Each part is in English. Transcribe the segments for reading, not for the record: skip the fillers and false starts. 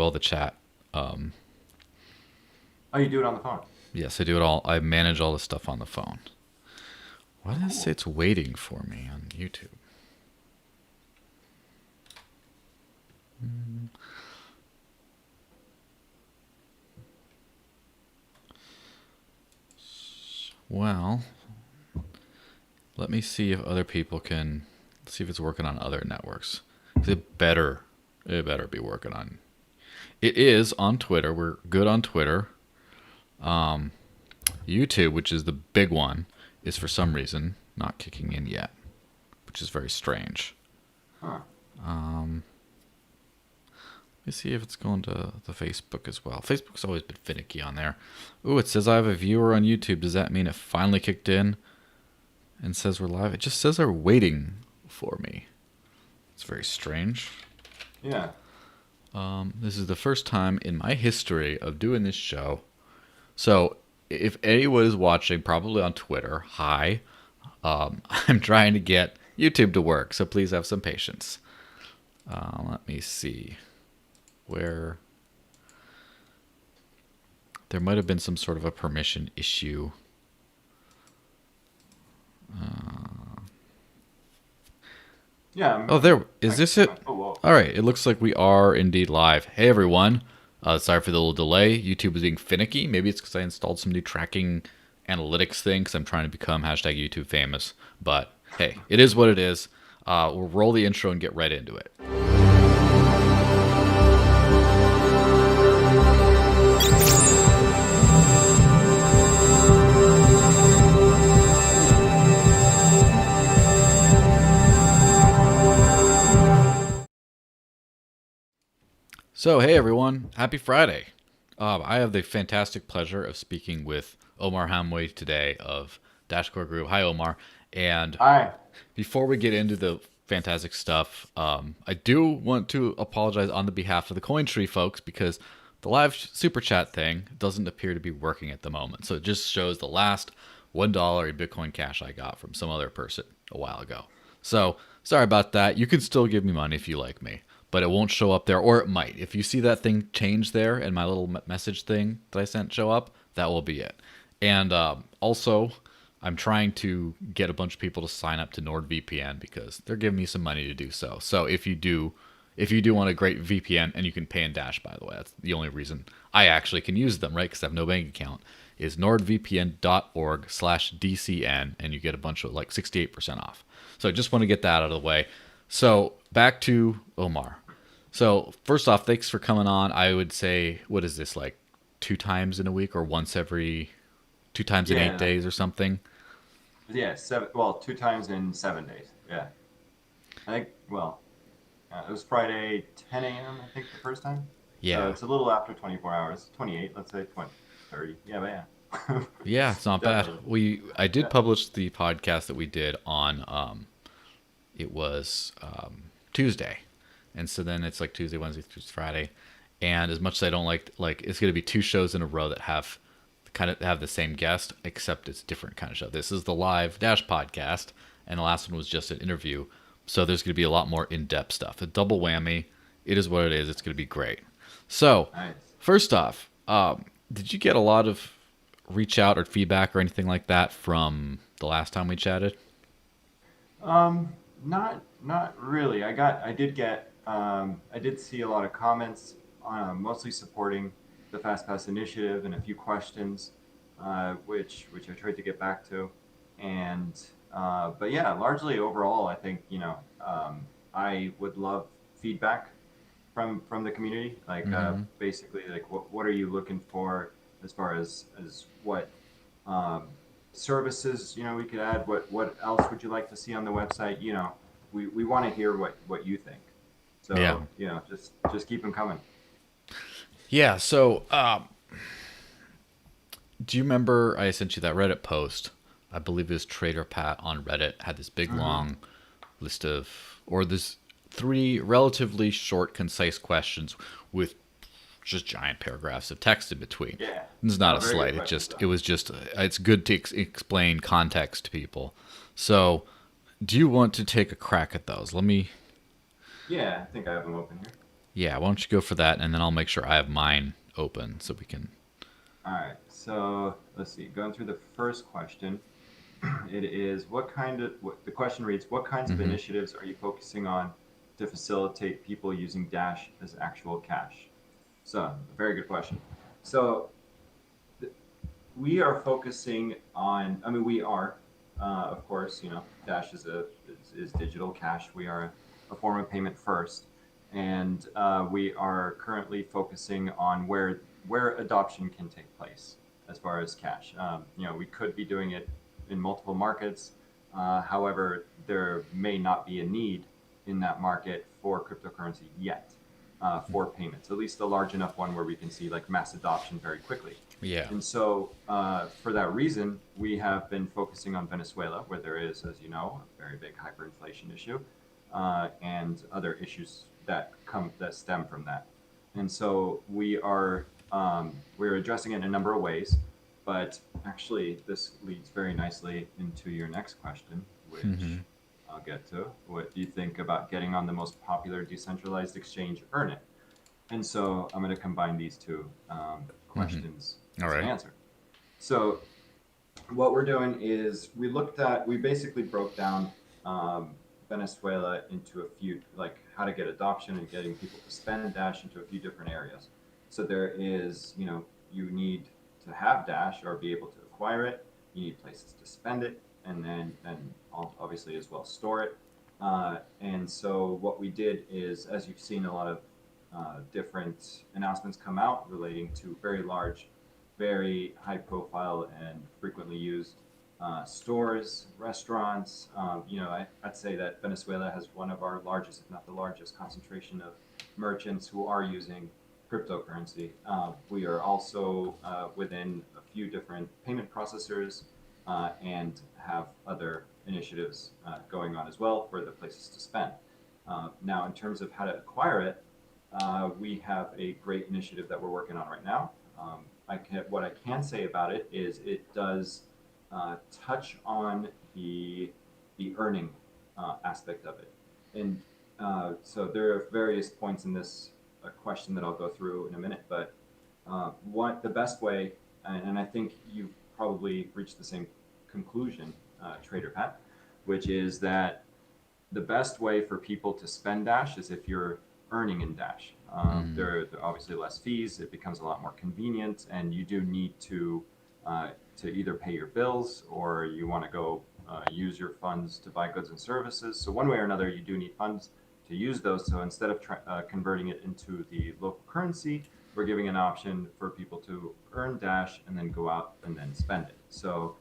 all the chat. Oh, you do it on the phone? Yes, I do it all. I manage all the stuff on the phone. Why does it say it's waiting for me on YouTube? Well, let me see if other people can see if it's working on other networks. It better be working on. It is on Twitter. We're good on Twitter. YouTube, which is the big one, is for some reason not kicking in yet, which is very strange. Huh. Let me see if it's going to the Facebook as well. Facebook's always been finicky on there. Ooh, it says I have a viewer on YouTube. Does that mean it finally kicked in and says we're live? It just says they're waiting for me. It's very strange. Yeah. This is the first time in my history of doing this show. So if anyone is watching, probably on Twitter, hi. I'm trying to get YouTube to work, so please have some patience. Let me see where there might have been some sort of a permission issue. Yeah. Oh, there is this it? Oh, whoa. All right, it looks like we are indeed live. Hey everyone, sorry for the little delay. YouTube is being finicky. Maybe it's because I installed some new tracking analytics thing because I'm trying to become hashtag YouTube famous. But hey, it is what it is. We'll roll the intro and get right into it. So, hey everyone, happy Friday. I have the fantastic pleasure of speaking with Omar Hamwi today of Dashcore Group. Hi, Omar. And Hi. before we get into the fantastic stuff, I do want to apologize on the behalf of the CoinTree folks because the live super chat thing doesn't appear to be working at the moment. So it just shows the last $1 in Bitcoin Cash I got from some other person a while ago. So sorry about that. You can still give me money if you like me, but it won't show up there, or it might. If you see that thing change there and my little message thing that I sent show up, that will be it. And also, I'm trying to get a bunch of people to sign up to NordVPN because they're giving me some money to do so. So if you do want a great VPN, and you can pay in Dash, by the way, that's the only reason I actually can use them, right? Because I have no bank account, is nordvpn.org/DCN, and you get a bunch of like 68% off. So I just want to get that out of the way. So back to Omar. So first off, thanks for coming on. I would say, what is this, like 2 times in a week or once every 2 times in 8 days or something? Yeah, 2 times in 7 days. Yeah. I think, it was Friday 10 a.m., I think, the first time. Yeah. So it's a little after 24 hours. 28, let's say 20, 30. Yeah, but yeah. Yeah, it's not bad. I did publish the podcast that we did on it was Tuesday. And so then it's like Tuesday, Wednesday, Thursday, Friday. And as much as I don't like it's going to be 2 shows in a row that have the same guest, except it's a different kind of show. This is the live Dash podcast, and the last one was just an interview. So there's going to be a lot more in-depth stuff. A double whammy. It is what it is. It's going to be great. So, Nice. First off, did you get a lot of reach out or feedback or anything like that from the last time we chatted? Not really. I did see a lot of comments, mostly supporting the FastPass initiative and a few questions, which I tried to get back to, and but yeah, largely overall, I think I would love feedback from the community, like basically like what are you looking for as far as what services we could add, what else would you like to see on the website. We want to hear what you think, so Yeah. just keep them coming. Yeah, so do you remember I sent you that Reddit post? I believe it was Trader Pat on Reddit had this big long list of, or this 3 relatively short, concise questions with just giant paragraphs of text in between. Yeah. It's not a Very slight. good It's good to explain context to people. So, do you want to take a crack at those? Yeah, I think I have them open here. Yeah, why don't you go for that, and then I'll make sure I have mine open so we can. All right. So let's see. Going through the first question, it is the question reads, what kinds of Mm-hmm. initiatives are you focusing on to facilitate people using Dash as actual cash? So, a very good question. So, we are focusing on, I mean, we are, of course, Dash is digital cash. We are a form of payment first. And we are currently focusing on where adoption can take place as far as cash. We could be doing it in multiple markets. However, there may not be a need in that market for cryptocurrency yet for payments, at least a large enough one where we can see like mass adoption very quickly. Yeah. And so, for that reason, we have been focusing on Venezuela, where there is, as you know, a very big hyperinflation issue, and other issues that stem from that. And so we're addressing it in a number of ways. But actually, this leads very nicely into your next question, Mm-hmm. which I'll get to. What do you think about getting on the most popular decentralized exchange, Earn It? And so I'm going to combine these two questions All to right. answer. So what we're doing is we basically broke down um, Venezuela into a few, like how to get adoption and getting people to spend Dash into a few different areas. So there is, you need to have Dash or be able to acquire it. You need places to spend it, and then obviously as well store it. And so what we did is, as you've seen a lot of different announcements come out relating to very large, very high profile and frequently used stores, restaurants. I'd say that Venezuela has one of our largest, if not the largest, concentration of merchants who are using cryptocurrency. We are also within a few different payment processors and have other initiatives going on as well for the places to spend. Now, in terms of how to acquire it, we have a great initiative that we're working on right now. What I can say about it is it does touch on the earning aspect of it, and so there are various points in this question that I'll go through in a minute. But what the best way, and I think you probably reached the same conclusion, Trader Pat, which is that the best way for people to spend Dash is if you're earning in Dash. There are obviously less fees. It becomes a lot more convenient, and you do need to either pay your bills or you want to go use your funds to buy goods and services. So one way or another, you do need funds to use those. So instead of converting it into the local currency, we're giving an option for people to earn Dash and then go out and then spend it. So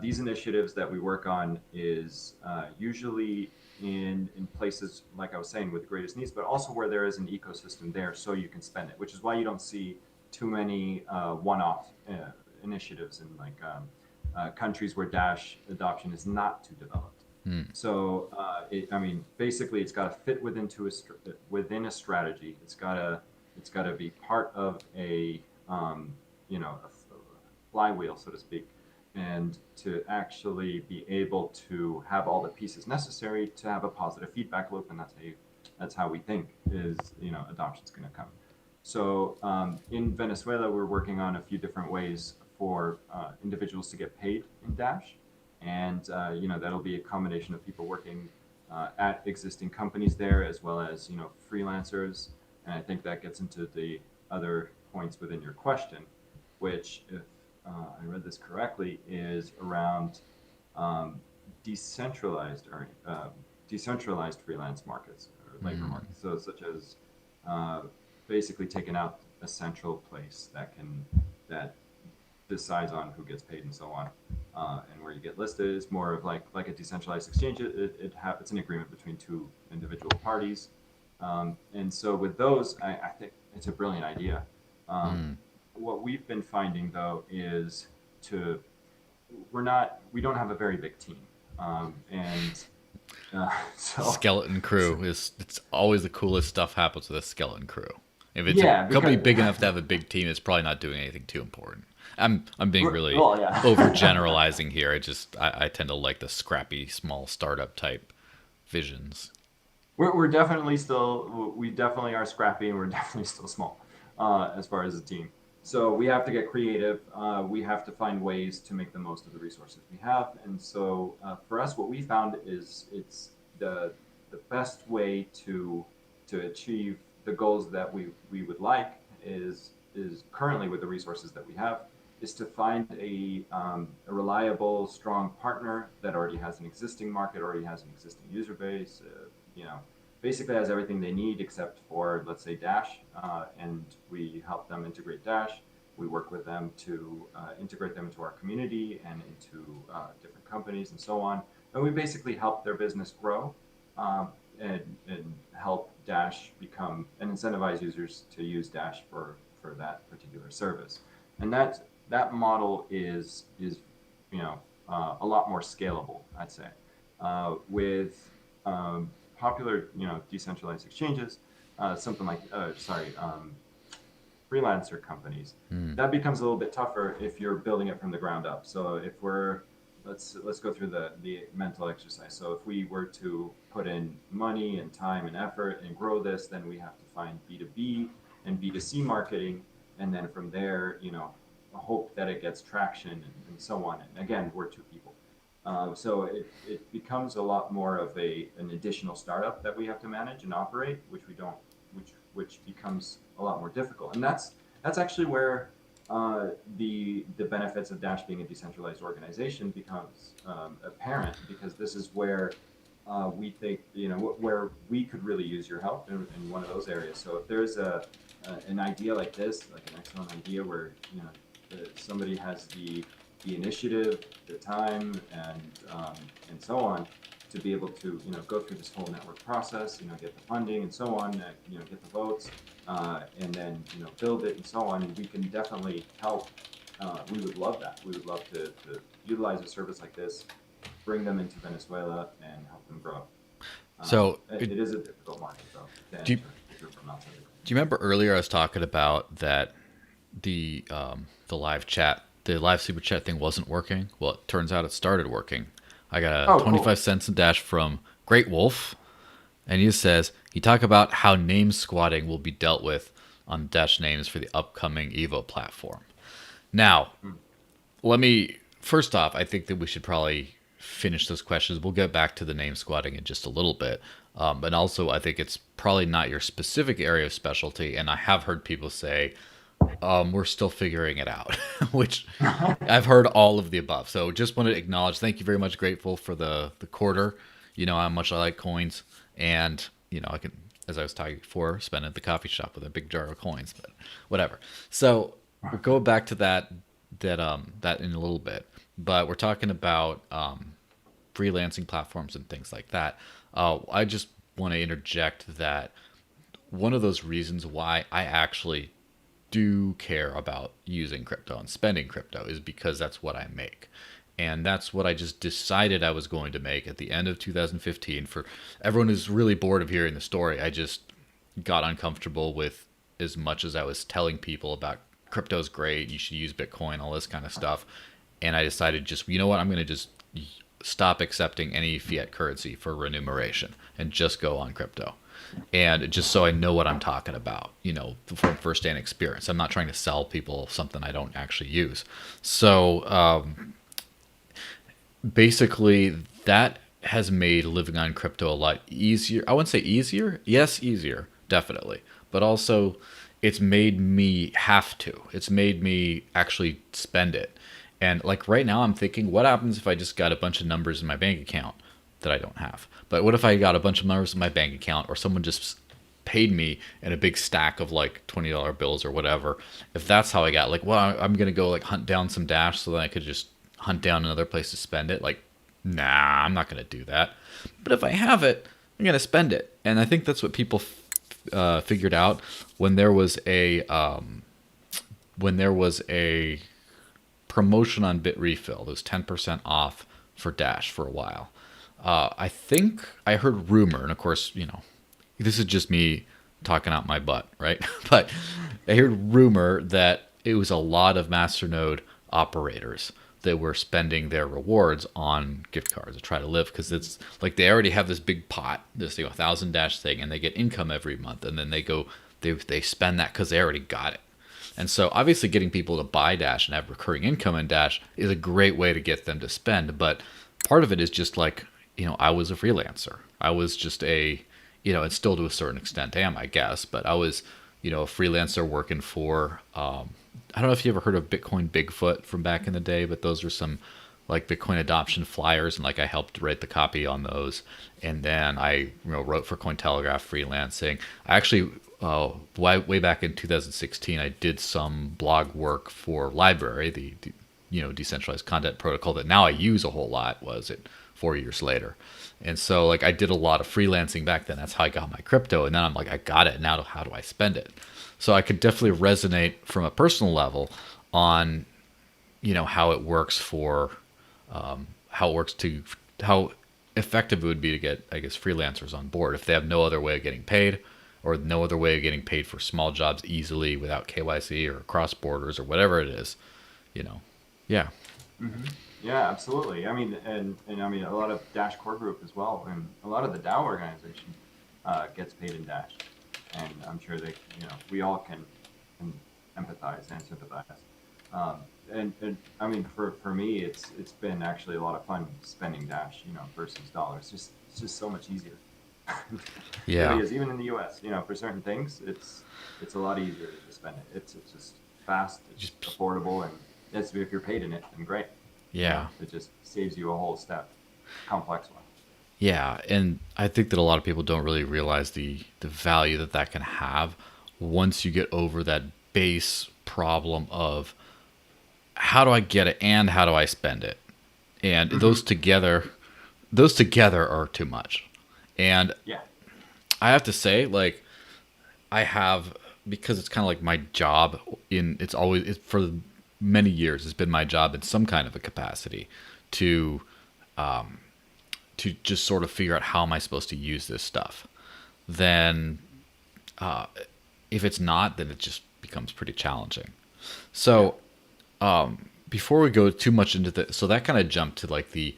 these initiatives that we work on is usually in places, like I was saying, with the greatest needs, but also where there is an ecosystem there so you can spend it, which is why you don't see too many one-off initiatives in countries where Dash adoption is not too developed. So, basically, it's got to fit within a strategy. It's got to be part of a flywheel, so to speak, and to actually be able to have all the pieces necessary to have a positive feedback loop, and that's how we think is adoption's going to come. So in Venezuela, we're working on a few different ways for individuals to get paid in Dash, and that'll be a combination of people working at existing companies there, as well as freelancers. And I think that gets into the other points within your question, which, if I read this correctly, is around decentralized decentralized freelance markets or labor markets. So such as basically taking out a central place that decides on who gets paid and so on, and where you get listed. Is more of like a decentralized exchange. It's an agreement between two individual parties, and so with those, I think it's a brilliant idea. What we've been finding though is we don't have a very big team, and so Skeleton crew it's always the coolest stuff happens with a skeleton crew. If it's yeah, a company because big enough to have a big team, it's probably not doing anything too important. I'm being really well, yeah. overgeneralizing here. I tend to like the scrappy small startup type visions. we're definitely still, we definitely are scrappy, and we're definitely still small as far as a team. So we have to get creative. We have to find ways to make the most of the resources we have. And so for us, what we found is it's the best way to achieve the goals that we would like is currently with the resources that we have is to find a reliable, strong partner that already has an existing market, already has an existing user base, you know, basically has everything they need except for, let's say, Dash, and we help them integrate Dash. We work with them to integrate them into our community and into different companies and so on. And we basically help their business grow and help Dash become and incentivize users to use Dash for that particular service. And that model is you know a lot more scalable, I'd say, with popular decentralized exchanges, something like freelancer companies. Hmm. That becomes a little bit tougher if you're building it from the ground up. So if we're let's go through the mental exercise. So if we were to put in money and time and effort and grow this, then we have to find B2B and B2C marketing, and then from there, hope that it gets traction and so on. And again, we're two people. So it becomes a lot more of an additional startup that we have to manage and operate, which we don't, which becomes a lot more difficult. And that's actually where the benefits of Dash being a decentralized organization becomes apparent, because this is where we think where we could really use your help in one of those areas. So if there's an idea like this, like an excellent idea where somebody has the initiative, the time, and so on, to be able to go through this whole network process, get the funding and so on, get the votes, and then build it and so on. And we can definitely help. We would love that. We would love to utilize a service like this, bring them into Venezuela, and help them grow. So it is a difficult market, though. Do you remember earlier I was talking about that the live chat, the live super chat thing wasn't working? Well, it turns out it started working. I got a 25 cents in Dash from Great Wolf, and he says he talked about how name squatting will be dealt with on Dash names for the upcoming Evo platform. Now, first off, I think that we should probably finish those questions. We'll get back to the name squatting in just a little bit. But also, I think it's probably not your specific area of specialty. And I have heard people say, we're still figuring it out, which I've heard all of the above. So just want to acknowledge, thank you very much. Grateful for the quarter. You know how much I like coins. And, I can, as I was talking before, spend at the coffee shop with a big jar of coins, but whatever. So we'll go back to that in a little bit. But we're talking about freelancing platforms and things like that. I just want to interject that one of those reasons why I actually do care about using crypto and spending crypto is because that's what I make. And that's what I just decided I was going to make at the end of 2015. For everyone who's really bored of hearing the story, I just got uncomfortable with as much as I was telling people about crypto's great, you should use Bitcoin, all this kind of stuff. And I decided just, I'm going to just stop accepting any fiat currency for remuneration and just go on crypto. And just so I know what I'm talking about, from firsthand experience. I'm not trying to sell people something I don't actually use. So basically, that has made living on crypto a lot easier. I wouldn't say easier. Yes, easier, definitely. But also, it's made me have to. It's made me actually spend it. And like right now, I'm thinking, what happens if I just got a bunch of numbers in my bank account that I don't have? But what if I got a bunch of numbers in my bank account, or someone just paid me in a big stack of like $20 bills or whatever? If that's how I got, I'm going to go hunt down some Dash so that I could just hunt down another place to spend it. Nah, I'm not going to do that. But if I have it, I'm going to spend it. And I think that's what people figured out when there was a promotion on Bitrefill. It was 10% off for Dash for a while. I think I heard rumor, and of course, this is just me talking out my butt, right? But I heard rumor that it was a lot of masternode operators they were spending their rewards on gift cards to try to live, because it's like they already have this big pot, this 1,000 Dash thing, and they get income every month, and then they spend that because they already got it. And so obviously getting people to buy Dash and have recurring income in Dash is a great way to get them to spend. But part of it is just like, I was a freelancer. I was just and still to a certain extent am, I guess, but I was, a freelancer working for, I don't know if you ever heard of Bitcoin Bigfoot from back in the day, but those are some like Bitcoin adoption flyers, and like I helped write the copy on those. And then I wrote for Cointelegraph freelancing. I actually way back in 2016, I did some blog work for LBRY, the decentralized content protocol that now I use a whole lot. Was it 4 years later? And so like I did a lot of freelancing back then. That's how I got my crypto. And then I'm like, I got it. Now how do I spend it? So I could definitely resonate from a personal level on, how it works for, how effective it would be to get, I guess, freelancers on board if they have no other way of getting paid, or no other way of getting paid for small jobs easily without KYC or cross borders or whatever it is, Yeah. Hmm. Yeah, absolutely. I mean, and I mean, a lot of Dash core group as well, and a lot of the DAO organization gets paid in Dash, and I'm sure we all can empathize and sympathize. Um, and I mean, for me, it's been actually a lot of fun spending Dash, versus dollars. It's just so much easier. It Yeah. really is. Even in the U.S., for certain things, it's a lot easier to spend it. It's just fast, it's Just affordable, and if you're paid in it, then great. yeah. It just saves you a whole step, complex one. Yeah, and I think that a lot of people don't really realize the value that can have once you get over that base problem of how do I get it and how do I spend it? And Hmm. those together are too much. And Yeah. I have to say, like, I have, because it's kind of like my job it's for many years it's been my job in some kind of a capacity to just sort of figure out how am I supposed to use this stuff. Then if it's not, then it just becomes pretty challenging. Yeah. So before we go too much into so that kind of jumped to like the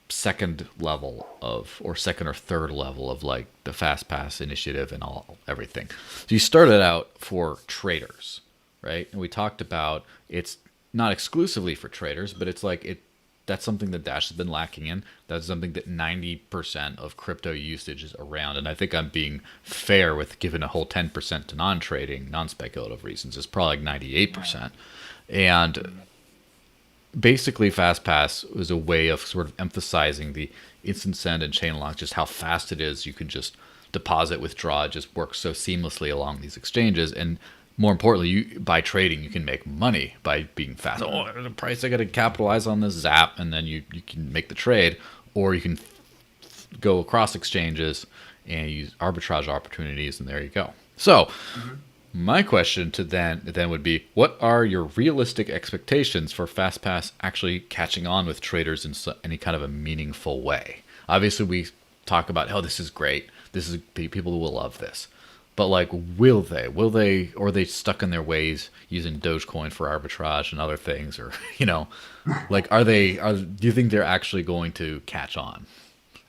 second level of, or second or third level of like the FastPass initiative and everything. So you started out for traders, right? And we talked about it's not exclusively for traders, but it's like that's something that Dash has been lacking in. That's something that 90% of crypto usage is around. And I think I'm being fair with giving a whole 10% to non-trading, non-speculative reasons. It's probably like Yeah. 98%. And Mhm. basically FastPass was a way of sort of emphasizing the instant send and chain lock, just how fast it is. You can just deposit, withdraw, it just works so seamlessly along these exchanges. And more importantly, by trading, you can make money by being fast. Mhm. Oh, the price, I got to capitalize on this, zap, and then you can make the trade, or you can go across exchanges and use arbitrage opportunities, and there you go. So Mhm. my question to then would be, what are your realistic expectations for FastPass actually catching on with traders in any kind of a meaningful way? Obviously, we talk about, oh, this is great. This is people will love this. But like, will they? Will they? Or are they stuck in their ways using Dogecoin for arbitrage and other things? Or like, are they? Do you think they're actually going to catch on?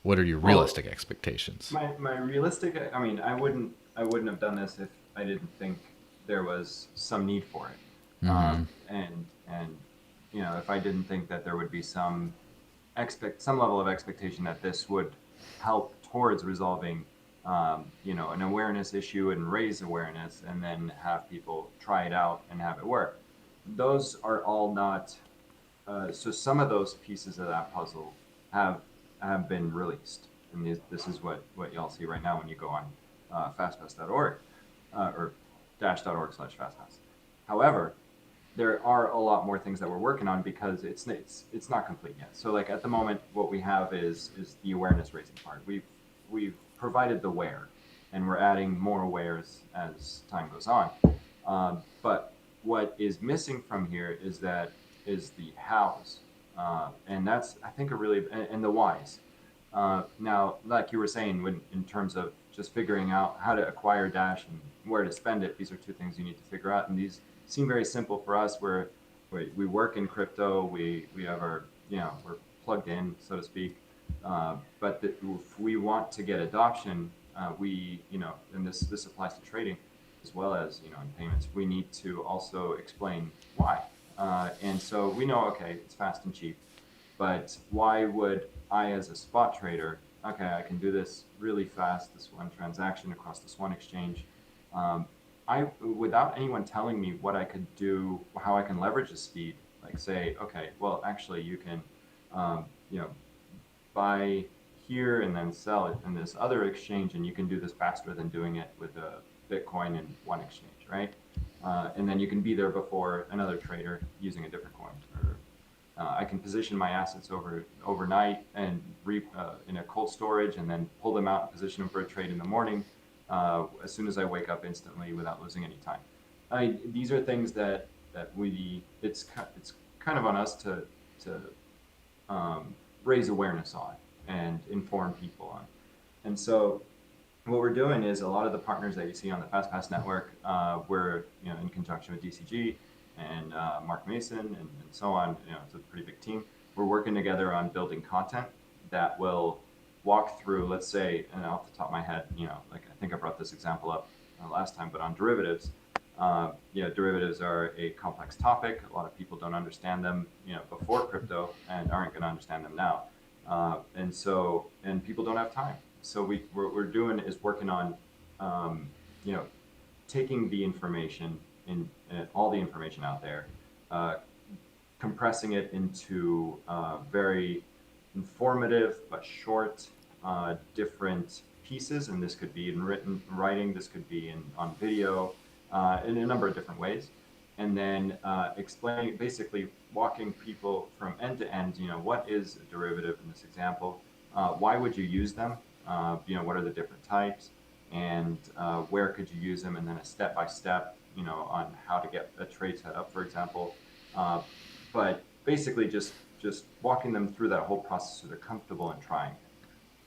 What are your Well, realistic expectations? my realistic. I mean, I wouldn't have done this if I didn't think there was some need for it, and if I didn't think that there would be some level of expectation that this would help towards resolving, an awareness issue and raise awareness, and then have people try it out and have it work. Those are all not. So some of those pieces of that puzzle have have been released, and this is what y'all see right now when you go on fastpass.org or dash.org/fastpass. However, there are a lot more things that we're working on because it's not complete yet. So like at the moment, what we have is the awareness raising part. We've provided the where, and we're adding more wares as time goes on. But what is missing from here is the hows, and that's I think a really and the whys. Now, like you were saying, in terms of just figuring out how to acquire Dash and where to spend it, these are two things you need to figure out, and these seem very simple for us. Where we work in crypto. We have our, we're plugged in, so to speak. If we want to get adoption, and this applies to trading as well as, in payments, we need to also explain why. And so we know, okay, it's fast and cheap, but why would I, as a spot trader, okay, I can do this really fast, this one transaction across this one exchange. Without anyone telling me what I could do, how I can leverage the speed, like say, okay, well, actually you can, um, you know, buy here and then sell it in this other exchange, and you can do this faster than doing it with a Bitcoin in one exchange, right? And then you can be there before another trader using a different coin. Or I can position my assets overnight and in a cold storage, and then pull them out and position them for a trade in the morning as soon as I wake up instantly without losing any time. These are things that it's kind of on us to raise awareness on and inform people on. And so what we're doing is a lot of the partners that you see on the FastPass network, we're in conjunction with DCG and Mark Mason and so on. It's a pretty big team. We're working together on building content that will walk through, let's say, and off the top of my head, like I think I brought this example up last time, but on derivatives. Derivatives are a complex topic. A lot of people don't understand them, before crypto, and aren't going to understand them now. And people don't have time. So what we're doing is working on, taking the information in all the information out there, compressing it into very informative but short, different pieces. And this could be in writing, this could be on video, in a number of different ways. And then explaining, basically walking people from end to end, what is a derivative in this example? Why would you use them? What are the different types? And where could you use them? And then a step-by-step, on how to get a trade set up, for example. But basically just walking them through that whole process so they're comfortable in trying it.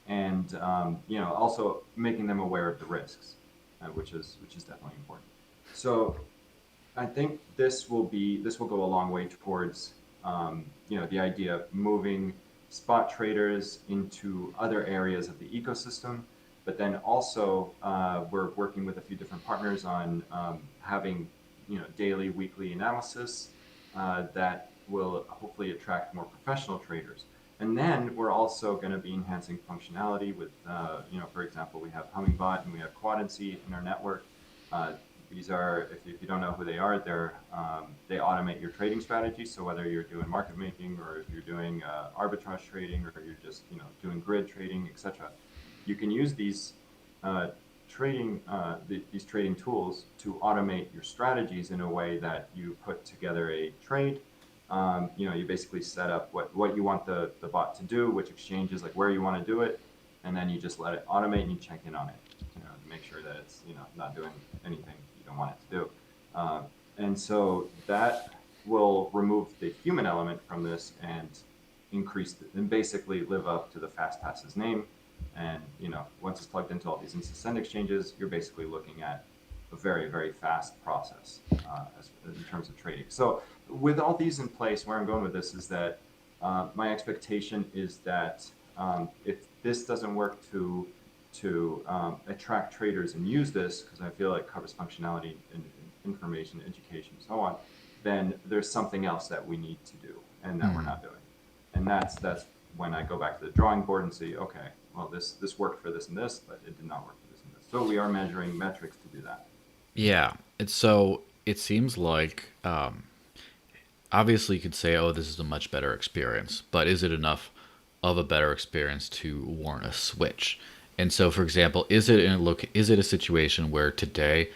And, also making them aware of the risks, which is definitely important. So I think this will go a long way towards, the idea of moving spot traders into other areas of the ecosystem. But then also, we're working with a few different partners on having, daily, weekly analysis that will hopefully attract more professional traders. And then we're also going to be enhancing functionality with, for example, we have Hummingbot and we have Quadency in our network. These are, if you don't know who they are, they automate your trading strategy. So whether you're doing market making, or if you're doing arbitrage trading, or you're just doing grid trading, etc., you can use these these trading tools to automate your strategies in a way that you put together a trade. You basically set up what you want the bot to do, which exchanges, like where you want to do it, and then you just let it automate and you check in on it, to make sure that it's not doing anything you don't want it to do. And so that will remove the human element from this and and basically live up to the FastPass's name. And once it's plugged into all these instant send exchanges, you're basically looking at a very, very fast process in terms of trading. So with all these in place, where I'm going with this is that my expectation is that if this doesn't work to attract traders and use this, because I feel like it covers functionality and information, education, and so on, then there's something else that we need to do and that we're not doing. And that's when I go back to the drawing board and say, okay, well, this worked for this and this, but it did not work for this and this. So we are measuring metrics to do that. Yeah. It seems like, obviously you could say, oh, this is a much better experience, but is it enough of a better experience to warrant a switch? And so, for example, is it a situation where today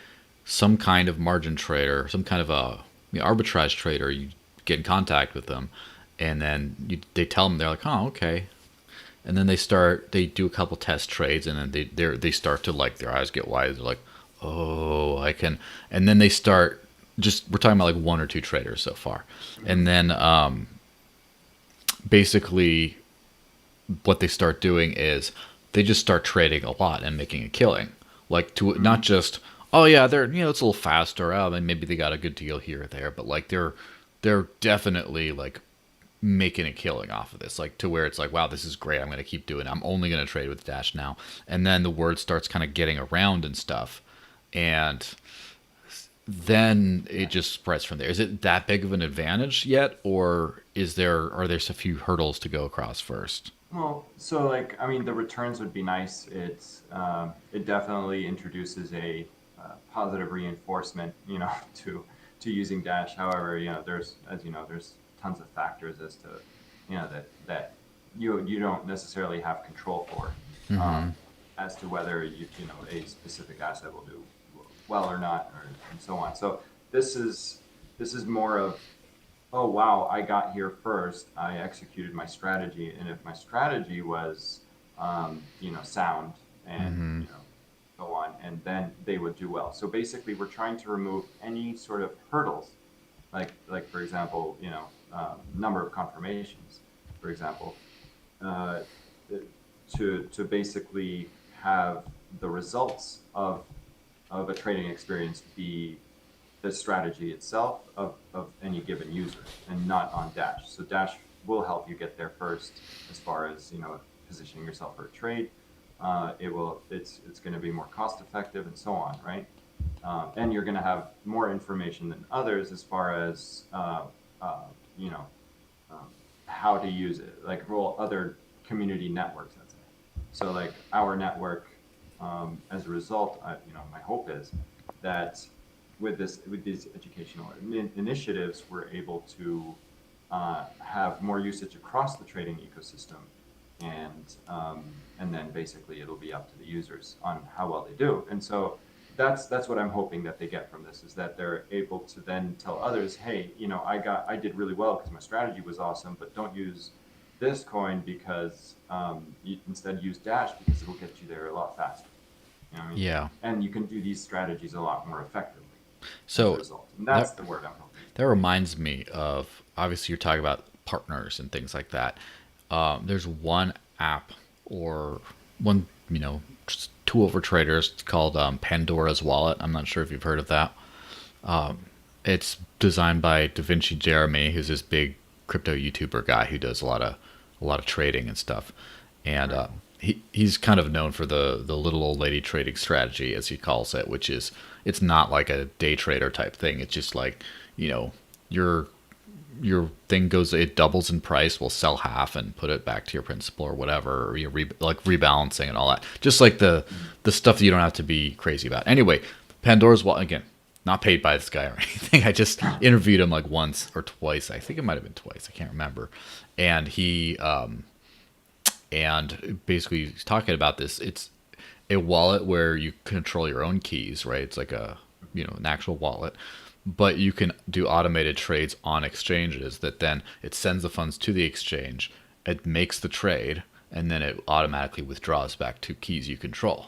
some kind of margin trader, some kind of a arbitrage trader, you get in contact with them, and then they tell them, they're like, oh, okay. And then they do a couple test trades, and then they start to, like, their eyes get wide. They're like, oh, I can. And then they start, we're talking about like one or two traders so far. And then basically what they start doing is they just start trading a lot and making a killing. Like, to not just, oh yeah, they're, it's a little faster, and maybe they got a good deal here or there, but like they're they're definitely like making a killing off of this, like to where it's like, wow, this is great. I'm going to keep doing it. I'm only going to trade with Dash now. And then the word starts kind of getting around and stuff. And then it just spreads from there. Is it that big of an advantage yet? Or are there a few hurdles to go across first? Well, so like, I mean, the returns would be nice. It definitely introduces a positive reinforcement, to using Dash. However, there's tons of factors as to, that you don't necessarily have control for, Mm-hmm. as to whether a specific asset will do well or not, and so on. So this is more of, oh wow, I got here first. I executed my strategy, and if my strategy was, sound and Mm-hmm. go on, and then they would do well. So basically, we're trying to remove any sort of hurdles, like for example, number of confirmations, for example, uh, to basically have the results of a trading experience be the strategy itself of any given user and not on Dash. So Dash will help you get there first as far as positioning yourself for a trade. It's going to be more cost effective and so on, right? And you're going to have more information than others as far as uh, you know um, how to use it, like role other community networks. Let's say. So like our network, as a result, my hope is that with these educational initiatives, we're able to have more usage across the trading ecosystem, and then basically it'll be up to the users on how well they do. And so that's what I'm hoping that they get from this, is that they're able to then tell others, hey, I did really well because my strategy was awesome, but don't use this coin because you instead use Dash because it'll get you there a lot faster. You know what I mean? Yeah. And you can do these strategies a lot more effectively as a So result. And that's that the word I'm hoping. that reminds me of, obviously you're talking about partners and things like that. There's one app or one just tool for traders called Pandora's Wallet. I'm not sure if you've heard of that. It's designed by Da Vinci Jeremy, who's this big crypto YouTuber guy who does a lot of trading and stuff. And Right. he's kind of known for the little old lady trading strategy, as he calls it, which is, it's not like a day trader type thing. It's just like, your thing goes, it doubles in price, we'll sell half and put it back to your principal or whatever, or like rebalancing and all that. Just like Mhm. the stuff that you don't have to be crazy about. Anyway, Pandora's Wallet, again, not paid by this guy or anything. I just interviewed him like once or twice. I think it might have been twice. I can't remember. And and basically he's talking about this. It's a wallet where you control your own keys, right? It's like an actual wallet, but you can do automated trades on exchanges that then it sends the funds to the exchange, it makes the trade, and then it automatically withdraws back to keys you control.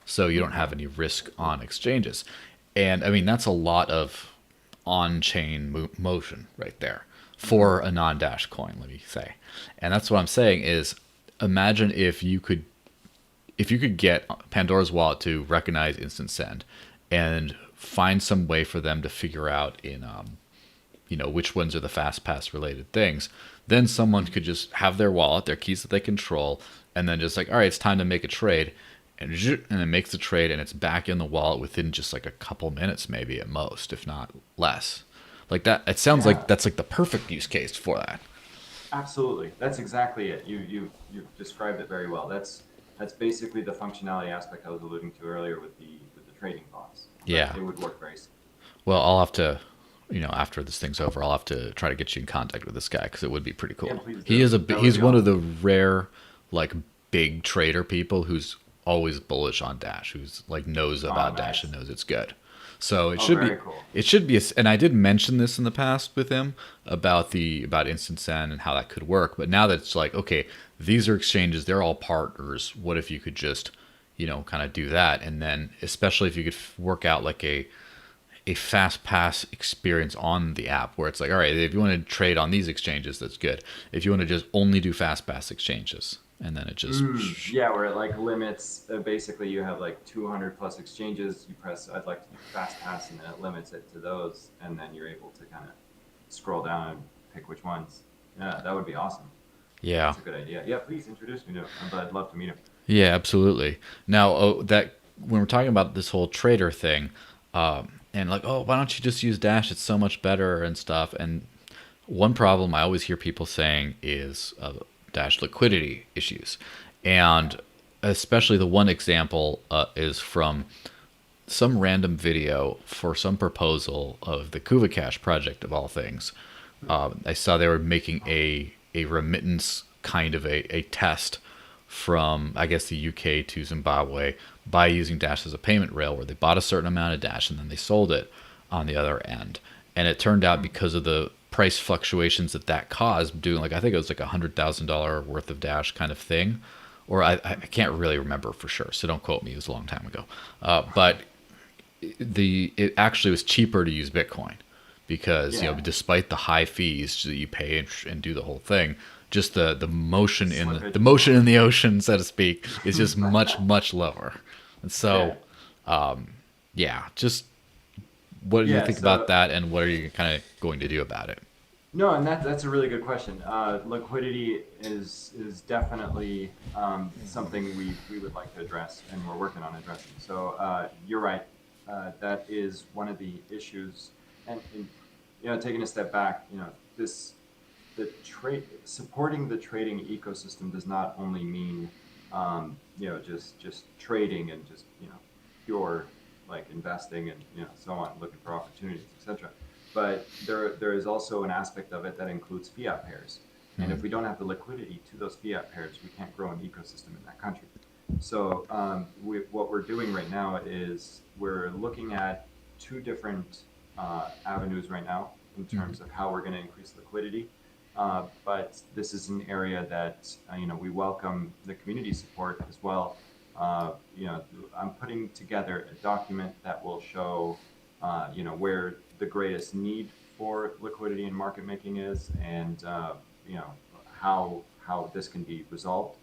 So you don't Okay. have any risk on exchanges. And I mean, that's a lot of on-chain motion right there Hmm. for a non-dash coin, let me say. And that's what I'm saying is, imagine if you could get Pandora's wallet to recognize instant send and find some way for them to figure out in which ones are the fast pass related things, then someone could just have their wallet, their keys that they control, and then just like, all right, it's time to make a trade, and it makes the trade, and it's back in the wallet within just like a couple minutes, maybe at most, if not less. Like that, it sounds like Yeah. that's like the perfect use case for that. Absolutely. That's exactly it. You described it very well. That's basically the functionality aspect I was alluding to earlier with the trading bots. That Yeah. it would work very similar. Well, I'll have to, after this thing's over, I'll have to try to get you in contact with this guy because it would be pretty Yeah, cool. please He do. is That would he's be one of awesome. the rare like big trader people who's always bullish on Dash, who's like knows Oh, about Dash and nice. knows it's good. So it Oh, should be very cool. it should be and I did mention this in the past with him about instant send and how that could work. But now that it's like, okay, these are exchanges, they're all partners. What if you could just kind of do that, and then especially if you could work out like a fast pass experience on the app where it's like, all right, if you want to trade on these exchanges, that's good. If you want to just only do fast pass exchanges, and then it just Yeah, where it like limits. Basically, you have like 200 plus exchanges. You press, I'd like to do fast pass, and then it limits it to those, and then you're able to kind of scroll down and pick which ones. Yeah, that would be awesome. Yeah. That's a good idea. Yeah, please introduce me to him. I'd love to meet him. Yeah, absolutely. Now, that when we're talking about this whole trader thing, and like, oh, why don't you just use Dash? It's so much better and stuff. And one problem I always hear people saying is Dash liquidity issues, and especially the one example is from some random video for some proposal of the Kuva Cash project of all things. I saw they were making a remittance kind of a test from, I guess, the UK to Zimbabwe by using Dash as a payment rail, where they bought a certain amount of Dash and then they sold it on the other end. And it turned out, because of the price fluctuations that caused, doing like, I think it was like $100,000 worth of Dash kind of thing, or I can't really remember for sure, so don't quote me. It was a long time ago. But it actually was cheaper to use Bitcoin because, Yeah. despite the high fees that you pay and do the whole thing, just the motion Slippage. the motion in the ocean, so to speak, is just much lower. And so, yeah, just what do you Yeah. think So about that, and what are you kind of going to do about it? no, and that's a really good question. Liquidity is definitely something we would like to address, and we're working on addressing. So you're right. That is one of the issues, and taking a step back, this the trade supporting the trading ecosystem does not only mean just trading and just pure like investing and so on, looking for opportunities, etc. But there is also an aspect of it that includes fiat pairs, and if we don't have the liquidity to those fiat pairs, we can't grow an ecosystem in that country. So what we're doing right now is we're looking at two different avenues right now in terms of how we're going to increase liquidity. But this is an area that we welcome the community support as well. I'm putting together a document that will show where the greatest need for liquidity and market making is, and how this can be resolved.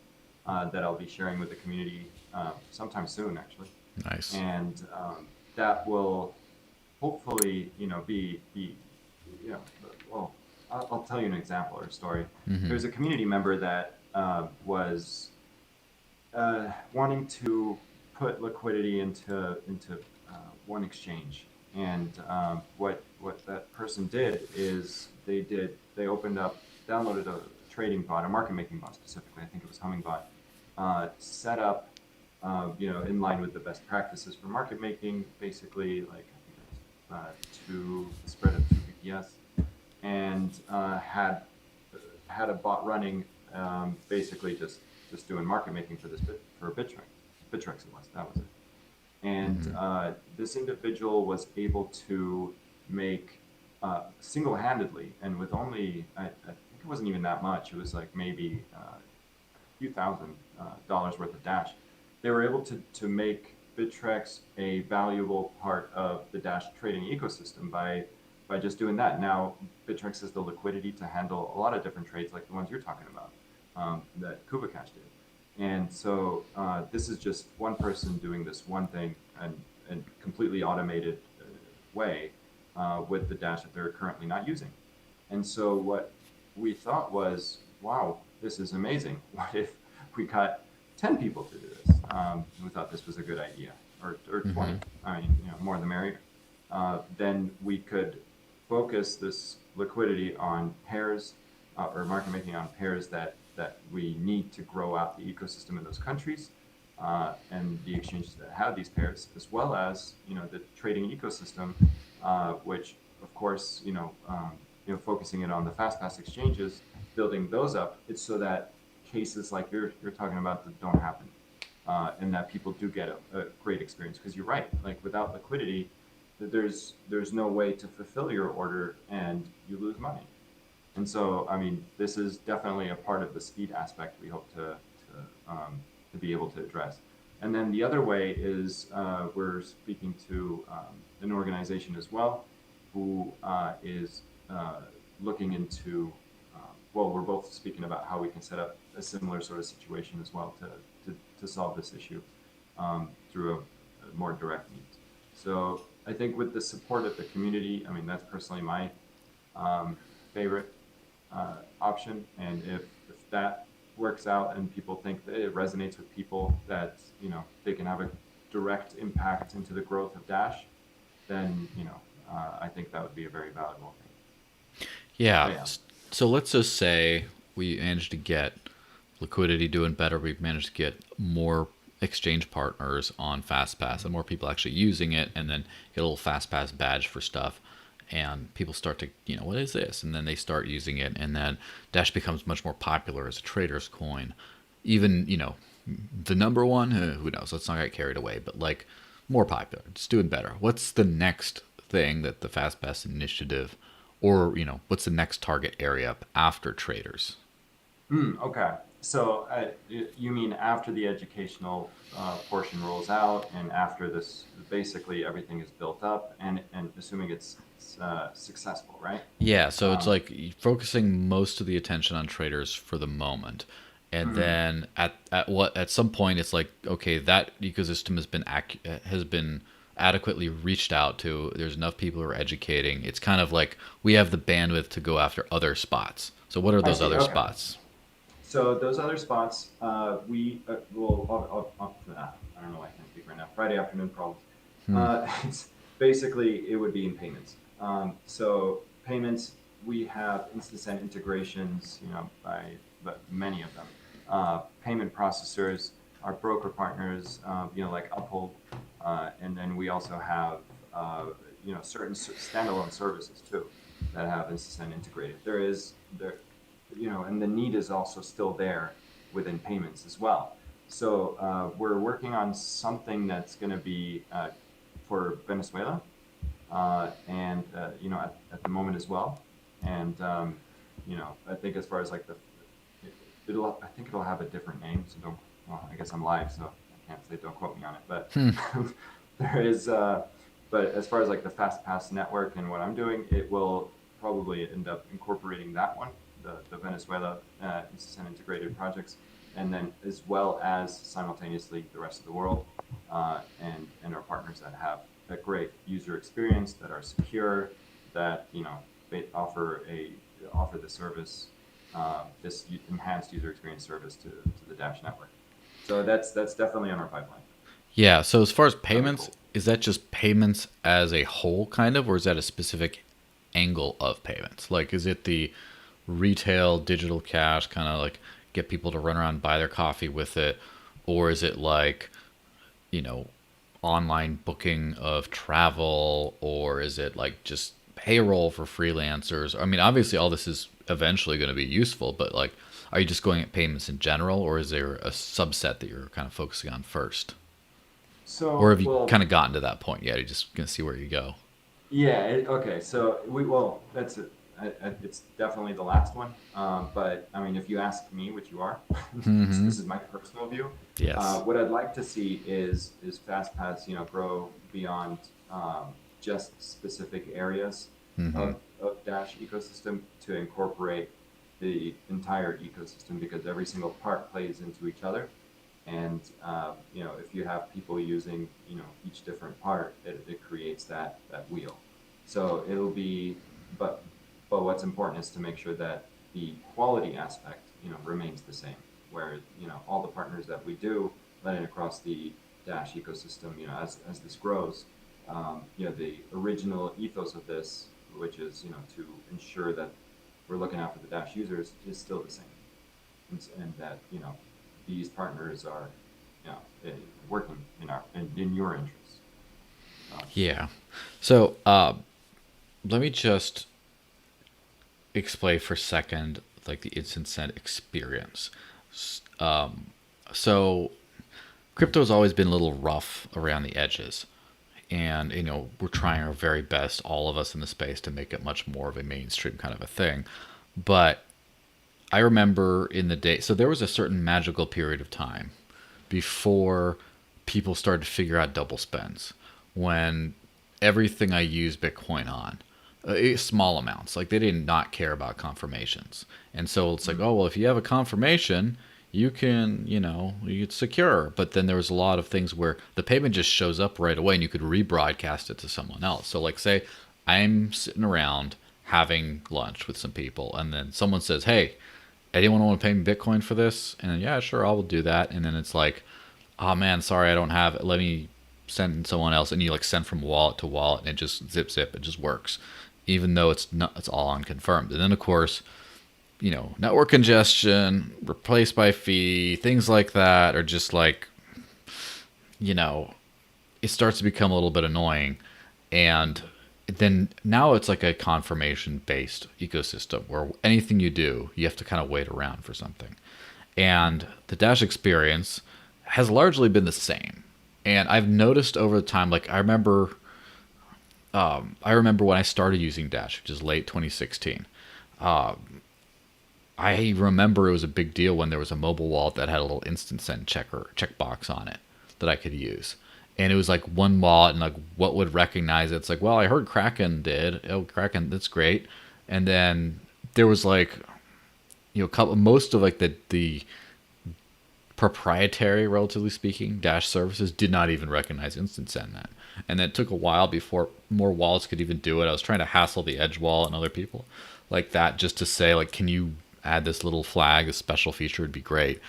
That I'll be sharing with the community sometime soon, actually, Nice. and that will hopefully be well. I'll tell you an example or a story. There's a community member that was wanting to put liquidity into one exchange, and what that person did is they opened up, downloaded a trading bot, a market making bot specifically. I think it was Hummingbot. Set up, in line with the best practices for market making, basically like I think it's to the spread of 2 BPS, and had a bot running, basically just doing market making for Bittrex. Bittrex it was, that was it. And this individual was able to make single-handedly, and with only I think it wasn't even that much. It was like maybe a few thousand dollars worth of Dash. They were able to make Bittrex a valuable part of the Dash trading ecosystem by just doing that. Now, Bittrex has the liquidity to handle a lot of different trades like the ones you're talking about, that Kuva Cash did. And so this is just one person doing this one thing and completely automated way with the Dash that they're currently not using. And so what we thought was, wow, this is amazing. What if we got 10 people to do this? We thought this was a good idea, or 20. I mean, more the merrier. Then we could focus this liquidity on pairs, or market making on pairs that we need to grow out the ecosystem in those countries, and the exchanges that have these pairs, as well as the trading ecosystem, which of course focusing it on the FastPass exchanges, building those up. It's so that cases like you're talking about that don't happen, and that people do get a great experience. Because you're right, like without liquidity, there's no way to fulfill your order and you lose money. And so, I mean, this is definitely a part of the speed aspect we hope to be able to address. And then the other way is we're speaking to an organization as well who is looking into, well, we're both speaking about how we can set up a similar sort of situation as well to solve this issue through a more direct means. So I think with the support of the community, I mean, that's personally my favorite option. And if that works out and people think that it resonates with people, that they can have a direct impact into the growth of Dash, then I think that would be a very valuable thing. Yeah. But yeah. So let's just say we managed to get Liquidity doing better. We've managed to get more exchange partners on FastPass and more people actually using it, and then get a little FastPass badge for stuff. And people start to, what is this? And then they start using it, and then Dash becomes much more popular as a trader's coin. Even, the number one, who knows? Let's not get carried away, but like more popular, it's doing better. What's the next thing that the FastPass initiative, or what's the next target area after traders? Okay. So you mean after the educational portion rolls out, and after this, basically everything is built up, and assuming it's successful, right? Yeah, so it's Um, like focusing most of the attention on traders for the moment. And mhm. then at some point it's like, okay, that ecosystem has been adequately reached out to. There's enough people who are educating. It's kind of like we have the bandwidth to go after other spots. So what are I those see. other Okay. spots? So those other spots, we will. I don't know why I can't speak right now. Friday afternoon problems. It's basically it would be in payments. So payments, we have instant integrations, but many of them. Payment processors, our broker partners, like Uphold, and then we also have, certain standalone services too that have instant integrated. And the need is also still there within payments as well. So we're working on something that's going to be for Venezuela, and at the moment as well. And I think as far as like I think it'll have a different name. So don't. Well, I guess I'm live, so I can't say don't quote me on it. But there is. But as far as like the FastPass network and what I'm doing, it will probably end up incorporating that one, the Venezuela instant integrated projects, and then as well as simultaneously the rest of the world, and our partners that have a great user experience, that are secure, that they offer the service, this enhanced user experience service to the Dash network. So that's definitely on our pipeline. Yeah, so as far as That'd be payments, cool. is that just payments as a whole kind of, or is that a specific angle of payments? Like, is it the retail digital cash kind of like get people to run around and buy their coffee with it, or is it like, you know, online booking of travel, or is it like just payroll for freelancers? I mean, obviously all this is eventually going to be useful, but like, are you just going at payments in general, or is there a subset that you're kind of focusing on first? Or So have you well, kind of gotten to that point yet? You're just going to see where you go. yeah. Okay. So that's it. It's definitely the last one. But I mean, if you ask me, which you are, this is my personal view. Yes. What I'd like to see is FastPass, grow beyond just specific areas of Dash ecosystem to incorporate the entire ecosystem, because every single part plays into each other. And if you have people using each different part, it creates that wheel. So it'll be, but what's important is to make sure that the quality aspect remains the same, where all the partners that we do let in across the Dash ecosystem, as this grows, the original ethos of this, which is to ensure that we're looking after the Dash users, is still the same, and that these partners are working in your interests. So, Yeah. So let me just explain for a second, like the instant send experience. So crypto's always been a little rough around the edges. And, we're trying our very best, all of us in the space, to make it much more of a mainstream kind of a thing. But I remember in the day, so there was a certain magical period of time before people started to figure out double spends, when everything I used Bitcoin on, small amounts, like they did not care about confirmations. And so it's like, mm, oh, well, if you have a confirmation, you can, it's secure. But then there was a lot of things where the payment just shows up right away and you could rebroadcast it to someone else. So, like, say I'm sitting around having lunch with some people, and then someone says, "Hey, anyone want to pay me Bitcoin for this?" And then, yeah, sure, I will do that. And then it's like, "Oh man, sorry, I don't have it. Let me send someone else." And you like send from wallet to wallet, and it just zip, it just works, even though it's all unconfirmed. And then of course, network congestion, replaced by fee, things like that are just like, you know, it starts to become a little bit annoying. And then now it's like a confirmation based ecosystem where anything you do, you have to kind of wait around for something. And the Dash experience has largely been the same. And I've noticed over the time, like I remember when I started using Dash, which is late 2016. I remember it was a big deal when there was a mobile wallet that had a little instant send checkbox on it that I could use. And it was like one wallet, and like what would recognize it. It's like, well, I heard Kraken did. Oh, Kraken, that's great. And then there was like, most of like the proprietary, relatively speaking, Dash services did not even recognize instant send that. And then it took a while before more wallets could even do it. I was trying to hassle the Edge wallet and other people like that just to say, like, can you add this little flag, this special feature would be great.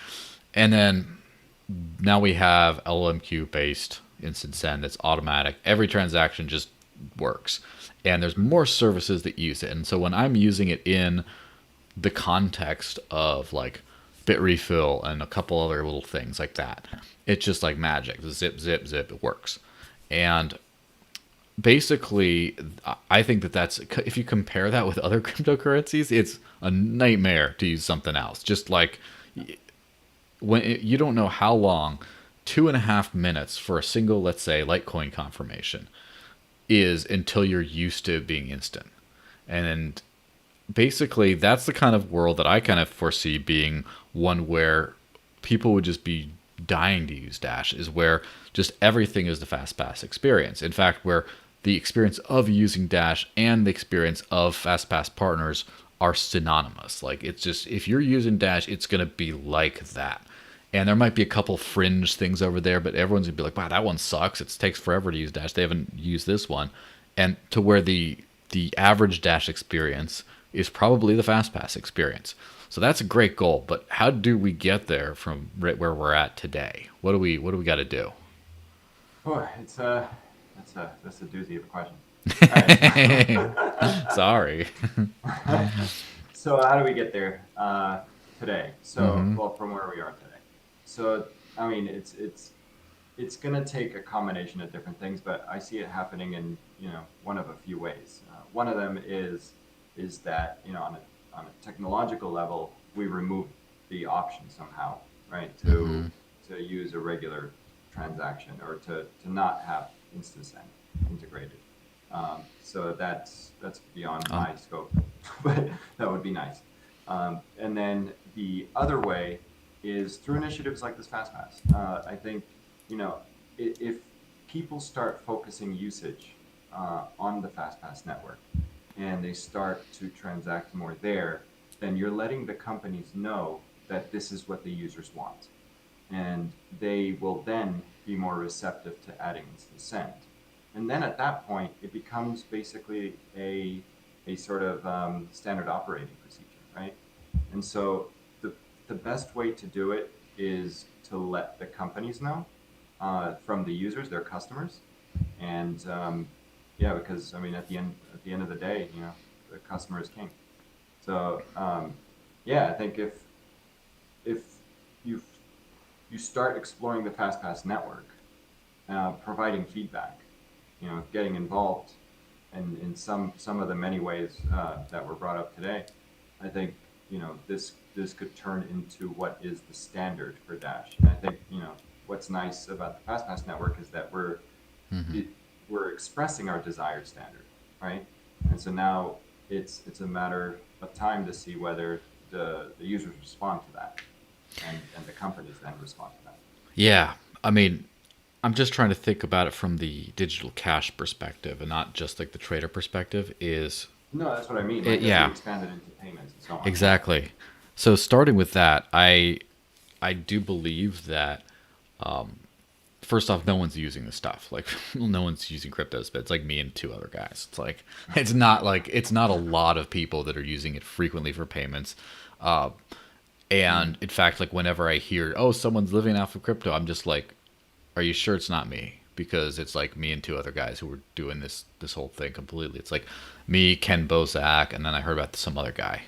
And then now we have LMQ based instant send that's automatic. Every transaction just works. And there's more services that use it. And so when I'm using it in the context of like Bitrefill and a couple other little things like that, it's just like magic. Zip, it works. And basically, I think that's, if you compare that with other cryptocurrencies, it's a nightmare to use something else. Just like you don't know how long 2.5 minutes for a single, let's say, Litecoin confirmation is until you're used to it being instant. And basically, that's the kind of world that I kind of foresee being one where people would just be dying to use Dash, is where just everything is the FastPass experience. In fact, where the experience of using Dash and the experience of FastPass partners are synonymous. Like, it's just, if you're using Dash, it's going to be like that. And there might be a couple fringe things over there, but everyone's going to be like, wow, that one sucks. It takes forever to use Dash. They haven't used this one. And to where the average Dash experience is probably the FastPass experience. So that's a great goal. But how do we get there from right where we're at today? What do we got to do? Boy, that's a doozy of a question. All Sorry. right. So how do we get there today? So, well, from where we are today. So, I mean, it's going to take a combination of different things, but I see it happening in one of a few ways. One of them is that on a technological level, we remove the option somehow, right, to use a regular transaction, or to not have instant send integrated. So that's beyond my scope, but that would be nice. And then the other way is through initiatives like this FastPass. I think if people start focusing usage on the FastPass network, and they start to transact more there, then you're letting the companies know that this is what the users want. And they will then be more receptive to adding instant send. And then at that point, it becomes basically a sort of standard operating procedure, right? And so the best way to do it is to let the companies know from the users, their customers. And because I mean, at the end of the day, the customer is king. So I think if you start exploring the FastPass network, providing feedback, getting involved in some of the many ways that were brought up today, I think this could turn into what is the standard for Dash. And I think what's nice about the FastPass network is that we're expressing our desired standard, right? And so now it's a matter of time to see whether the users respond to that, and the companies then respond to that. Yeah, I mean, I'm just trying to think about it from the digital cash perspective, and not just like the trader perspective. No, that's what I mean. Like, Yeah, expanded into payments and so on. exactly. So starting with that, I do believe that first off, no one's using the stuff. Like, no one's using cryptos, but it's like me and two other guys. It's like it's not a lot of people that are using it frequently for payments. Uh, and in fact, like whenever I hear, oh, someone's living off of crypto, I'm just like, are you sure it's not me? Because it's like me and two other guys who were doing this whole thing completely. It's like me, Ken Bozak, and then I heard about some other guy.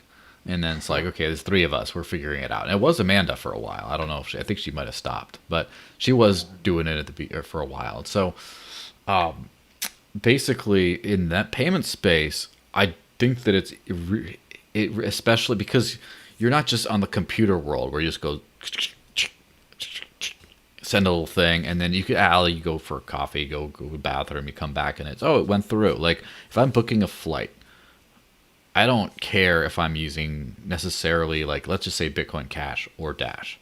And then it's like, okay, there's three of us. We're figuring it out. And it was Amanda for a while. I don't know if I think she might have stopped, but she was doing it for a while. So basically, in that payment space, I think that especially because you're not just on the computer world where you just go send a little thing, and then you go for a coffee, go to the bathroom, you come back, and it went through. Like if I'm booking a flight, I don't care if I'm using necessarily, like, let's just say Bitcoin Cash or Dash.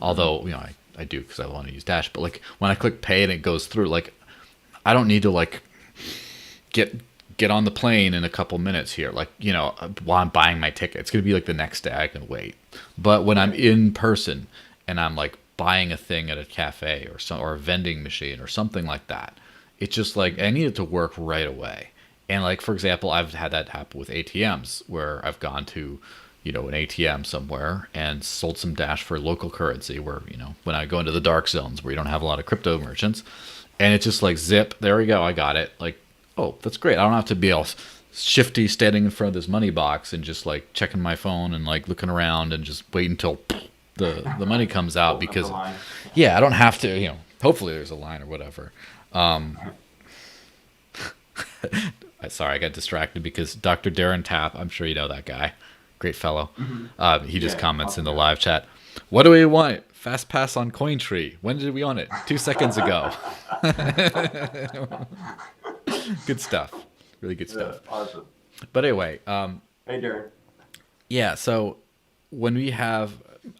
Although, I do because I want to use Dash. But like when I click pay and it goes through, like I don't need to like get on the plane in a couple minutes here. Like, while I'm buying my ticket, it's going to be like the next day I can wait. But when I'm in person and I'm like buying a thing at a cafe or a vending machine or something like that, it's just like I need it to work right away. And like, for example, I've had that happen with ATMs where I've gone to, an ATM somewhere and sold some Dash for local currency where, when I go into the dark zones where you don't have a lot of crypto merchants, and it's just like zip, there we go, I got it. Like, oh, that's great. I don't have to be all shifty standing in front of this money box and just like checking my phone and like looking around and just wait until the money comes out because, yeah, I don't have to, hopefully there's a line or whatever. Sorry, I got distracted because Dr. Darren Tapp, I'm sure you know that guy, great fellow. He just comments in the live chat, what do we want? FastPass on Cointree. When did we on it? 2 seconds ago. Good stuff. Really good stuff. Yeah, awesome. But anyway, Hey, Darren. yeah, so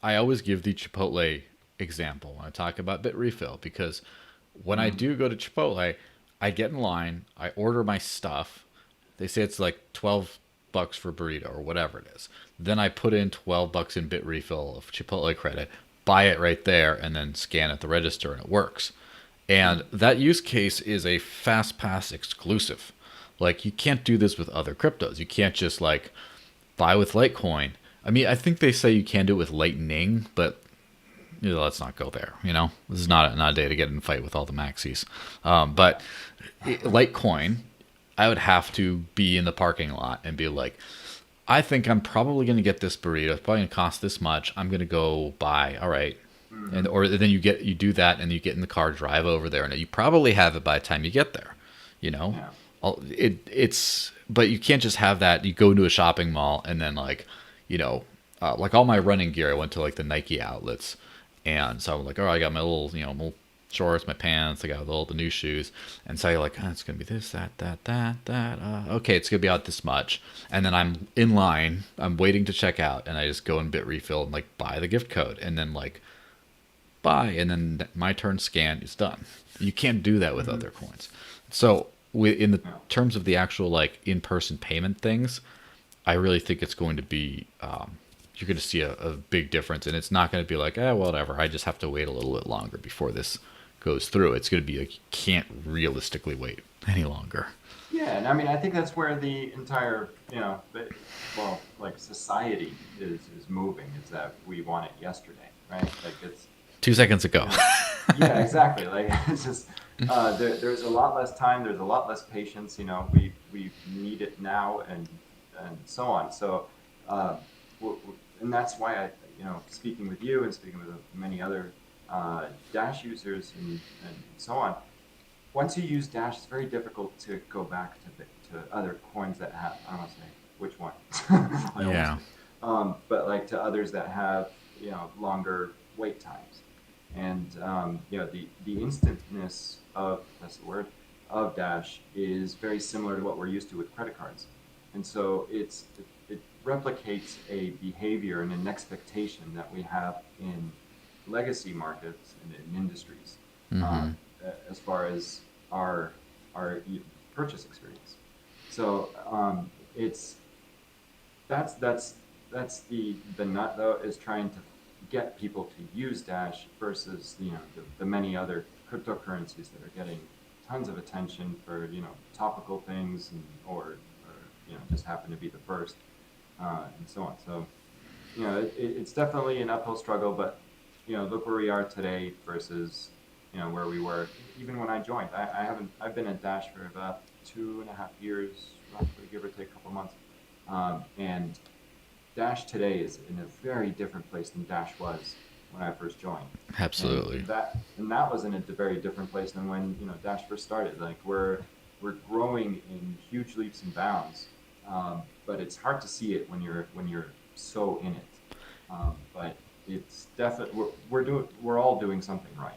I always give the Chipotle example when I talk about Bitrefill because when I do go to Chipotle, I get in line, I order my stuff. They say it's like $12 for burrito or whatever it is. Then I put in $12 in Bitrefill of Chipotle credit, buy it right there, and then scan at the register, and it works. And that use case is a FastPass exclusive. Like, you can't do this with other cryptos. You can't just like buy with Litecoin. I mean, I think they say you can do it with Lightning, but let's not go there. This is not a day to get in a fight with all the maxis. But Litecoin, I would have to be in the parking lot and be like, I think I'm probably going to get this burrito. It's probably going to cost this much. I'm going to go buy. All right. And or then you do that and you get in the car, drive over there, and you probably have it by the time you get there. Yeah. But you can't just have that. You go into a shopping mall and then like all my running gear, I went to like the Nike outlets, and so I'm like, all right, I got my little little shorts, my pants, I got the new shoes, and so you're like, it's gonna be this, that. Okay, it's gonna be out this much, and then I'm in line, I'm waiting to check out, and I just go in Bitrefill and like buy the gift code, and then like buy, and then my turn, scan, it's done. You can't do that with other coins. So in the terms of the actual like in-person payment things, I really think it's going to be you're going to see a big difference, and it's not going to be like, whatever, I just have to wait a little bit longer before this goes through. It's going to be like, you can't realistically wait any longer. Yeah, and I mean, I think that's where the entire, like society is moving. Is that we want it yesterday, right? Like it's 2 seconds ago. Yeah, exactly. Like it's just there's a lot less time. There's a lot less patience. We need it now, and so on. So, and that's why I, speaking with you and speaking with many other Dash users and so on. Once you use Dash, it's very difficult to go back to other coins that have, I don't want to say which one. Yeah. But like to others that have, longer wait times. And, the instantness of, that's the word, of Dash is very similar to what we're used to with credit cards. And so it replicates a behavior and an expectation that we have in legacy markets and in industries. As far as our purchase experience. So that's the nut though, is trying to get people to use Dash versus the many other cryptocurrencies that are getting tons of attention for, topical things, or just happen to be the first, and so on. So, it's definitely an uphill struggle, but, look where we are today versus, where we were even when I joined. I've been at Dash for about 2.5 years, roughly, give or take a couple months. And Dash today is in a very different place than Dash was when I first joined. Absolutely. And that was in a very different place than when, Dash first started. Like, we're growing in huge leaps and bounds, but it's hard to see it when you're so in it. But it's definitely, we're all doing something right.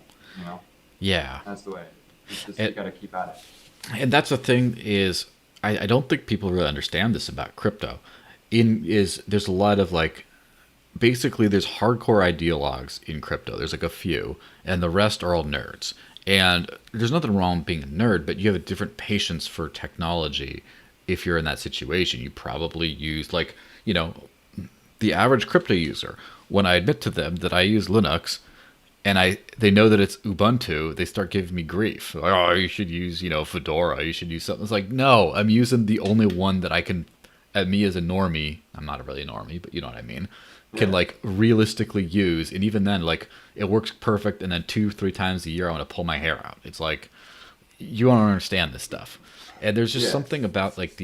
Yeah. That's the way. It's just, you got to keep at it. And that's the thing is, I don't think people really understand this about crypto. There's a lot of like, basically there's hardcore ideologues in crypto. There's like a few, and the rest are all nerds. And there's nothing wrong with being a nerd, but you have a different patience for technology. If you're in that situation, you probably use like, the average crypto user. When I admit to them that I use Linux, and they know that it's Ubuntu, they start giving me grief. Like, oh, you should use, Fedora. You should use something. It's like, no, I'm using the only one that I can, me as a normie, I'm not really a normie, but you know what I mean, can like realistically use. And even then, like, it works perfect. And then 2-3 times a year, I want to pull my hair out. It's like, you don't understand this stuff. And there's just something about like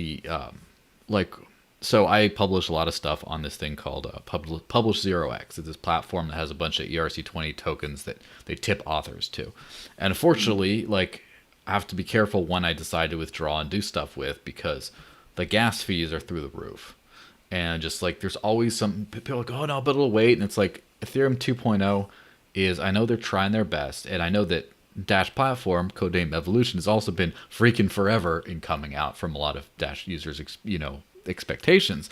so I publish a lot of stuff on this thing called Publish 0x. It's this platform that has a bunch of ERC20 tokens that they tip authors to. And unfortunately, like, I have to be careful when I decide to withdraw and do stuff with, because the gas fees are through the roof. And just like, there's always some people like, oh no, but it'll wait. And it's like, Ethereum 2.0 is, I know they're trying their best. And I know that Dash platform, codename Evolution, has also been freaking forever in coming out from a lot of Dash users, expectations,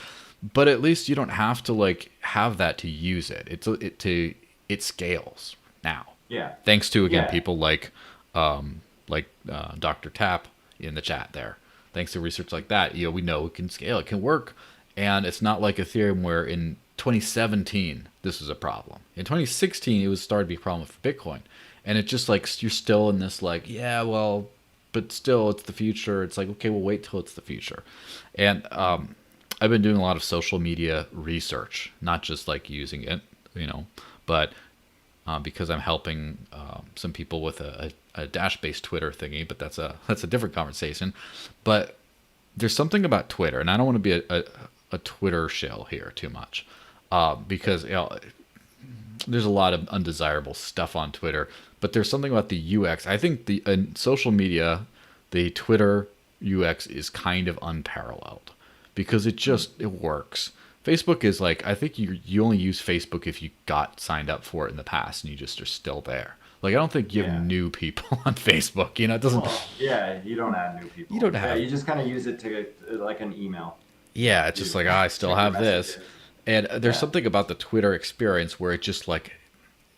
but at least you don't have to like have that to use it. It scales now. Yeah. Thanks to people like Dr. Tap in the chat there. Thanks to research like that, we know it can scale, it can work, and it's not like Ethereum where in 2017 this was a problem. In 2016 it was starting to be a problem for Bitcoin, and it's just like you're still in this like, but still it's the future. It's like, okay, we'll wait till it's the future. And I've been doing a lot of social media research, not just like using it, but because I'm helping some people with a Dash-based Twitter thingy, but that's a different conversation. But there's something about Twitter, and I don't want to be a Twitter shill here too much, because there's a lot of undesirable stuff on Twitter, but there's something about the UX. I think social media, the Twitter UX is kind of unparalleled, because it works. Facebook is like, I think you only use Facebook if you got signed up for it in the past and you just are still there. Like, I don't think you have new people on Facebook. It doesn't. You don't add new people. You don't have. You just kind of use it to like an email. Yeah, it's just like, I still have this. And there's something about the Twitter experience where it just like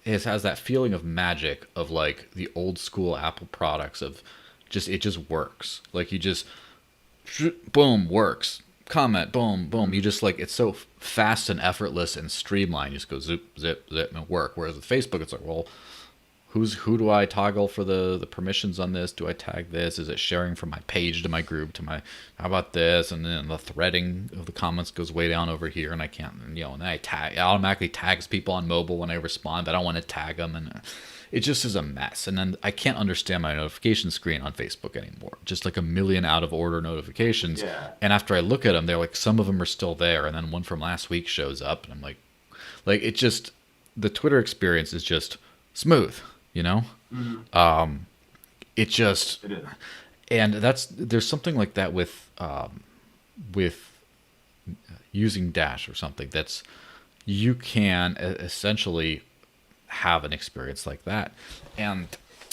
it has that feeling of magic of like the old school Apple products of it just works. Like, you just boom, works. Comment, boom, boom. You just like, it's so fast and effortless and streamlined. You just go zip, zip, zip and work. Whereas with Facebook, it's like, well, who do I toggle for the permissions on this? Do I tag this? Is it sharing from my page to my group to my, how about this? And then the threading of the comments goes way down over here, and I can't, and then it automatically tags people on mobile when I respond, but I don't want to tag them, and it just is a mess. And then I can't understand my notification screen on Facebook anymore. Just like a million out of order notifications. Yeah. And after I look at them, they're like, some of them are still there, and then one from last week shows up, and I'm like it just, the Twitter experience is just smooth. Mm-hmm. It just, it is. And there's something like that with using Dash or something that's, you can essentially have an experience like that. And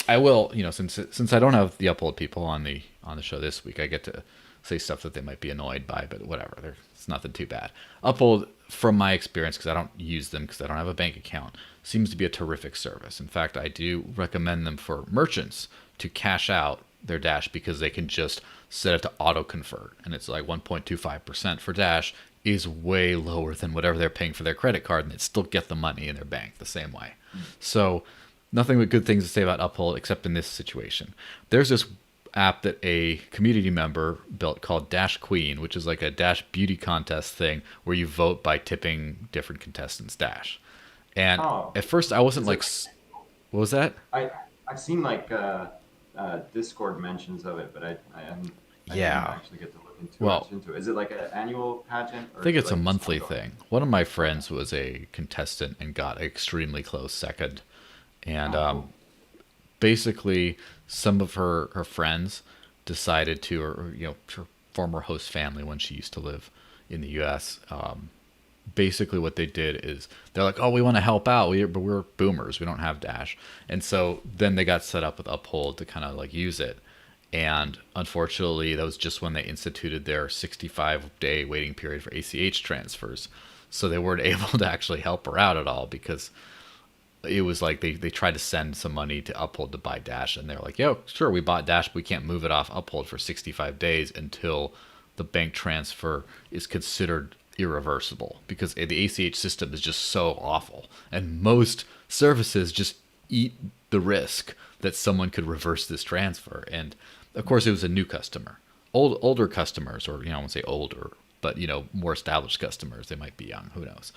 I will, since I don't have the upload people on the show this week, I get to say stuff that they might be annoyed by, but whatever, it's nothing too bad. Upload, from my experience, because I don't use them because I don't have a bank account, seems to be a terrific service. In fact, I do recommend them for merchants to cash out their Dash, because they can just set it to auto convert, and it's like 1.25% for Dash is way lower than whatever they're paying for their credit card, and they still get the money in their bank the same way. So nothing but good things to say about Uphold, except in this situation. There's this app that a community member built called Dash Queen, which is like a Dash beauty contest thing where you vote by tipping different contestants Dash. And Oh, at first, I wasn't is it like, what was that? I I've seen like Discord mentions of it, but I didn't Yeah. actually get to look into Well, much into it. Is it like an annual pageant I or think is it it's a like just monthly ongoing? thing. One of my Okay. friends was a contestant and got extremely close second. And Oh, cool. basically, some of her friends decided to, or her former host family when she used to live in the U.S. Basically, what they did is they're like, "Oh, we want to help out, but we're boomers. We don't have Dash," and so then they got set up with Uphold to kind of like use it. And unfortunately, that was just when they instituted their 65-day waiting period for ACH transfers. So they weren't able to actually help her out at all because it was like they tried to send some money to Uphold to buy Dash, and they're like, "Yo, sure, we bought Dash, but we can't move it off Uphold for 65 days until the bank transfer is considered irreversible because the ACH system is just so awful, and most services just eat the risk that someone could reverse this transfer." And of course, it was a new customer. Older customers, or I won't say older, but more established customers, they might be young, who knows,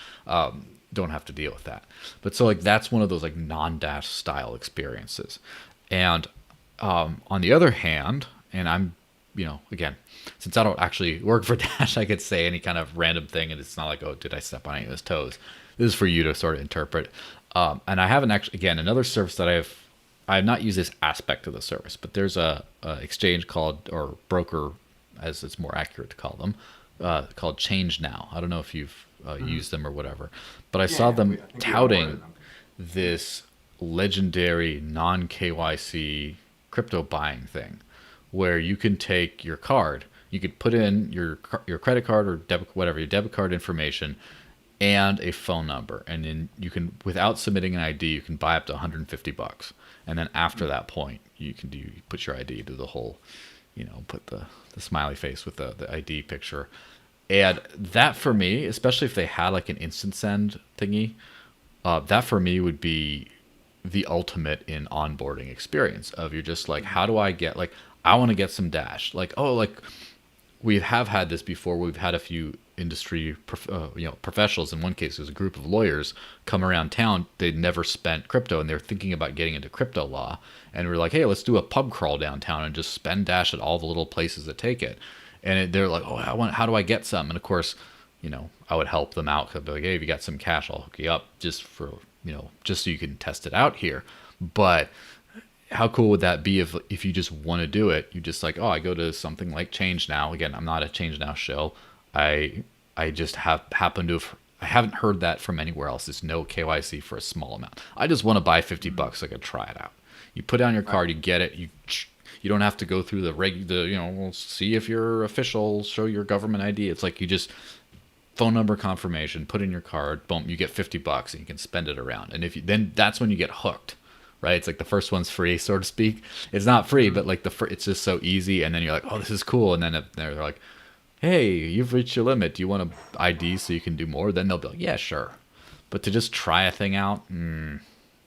don't have to deal with that. But so like that's one of those like non-dash style experiences. And on the other hand, and I'm again, since I don't actually work for Dash, I could say any kind of random thing, and it's not like, oh, did I step on any of his toes? This is for you to sort of interpret. And I haven't actually, again, another service that I have not used this aspect of the service, but there's a exchange called, or broker, as it's more accurate to call them, called Change Now. I don't know if you've Hmm. used them or whatever, but I Yeah, saw yeah. them I think we've onboarded touting them. Hmm. this legendary non KYC crypto buying thing, where you can take your card, you could put in your credit card or debit, whatever, your debit card information, and a phone number, and then you can, without submitting an ID, you can buy up to 150 bucks, and then after that point, you put your ID, do the whole, put the smiley face with the ID picture, and that for me, especially if they had like an instant send thingy, that for me would be the ultimate in onboarding experience of, you're just like, how do I get, like, I want to get some Dash, like, oh, like we have had this before. We've had a few industry professionals. In one case, there's a group of lawyers come around town. They'd never spent crypto, and they're thinking about getting into crypto law. And we're like, hey, let's do a pub crawl downtown and just spend Dash at all the little places that take it. And they're like, oh, how do I get some? And of course, I would help them out. I'd be like, hey, if you got some cash, I'll hook you up just for, just so you can test it out here. But how cool would that be if you just want to do it, you just like, oh, I go to something like Change Now. Again, I'm not a Change Now show. I just have happened to have, I haven't heard that from anywhere else. There's no KYC for a small amount. I just want to buy 50 Hmm. bucks so I could try it out. You put down your Right. card, you get it, you don't have to go through we'll see if you're official, show your government ID. It's like you just phone number confirmation, put in your card, boom, you get 50 bucks and you can spend it around. And if you, then that's when you get hooked, right? It's like the first one's free, so to speak. It's not free, Hmm. but like it's just so easy. And then you're like, oh, this is cool. And then if they're like, hey, you've reached your limit. Do you want to ID so you can do more? Then they'll be like, yeah, sure. But to just try a thing out,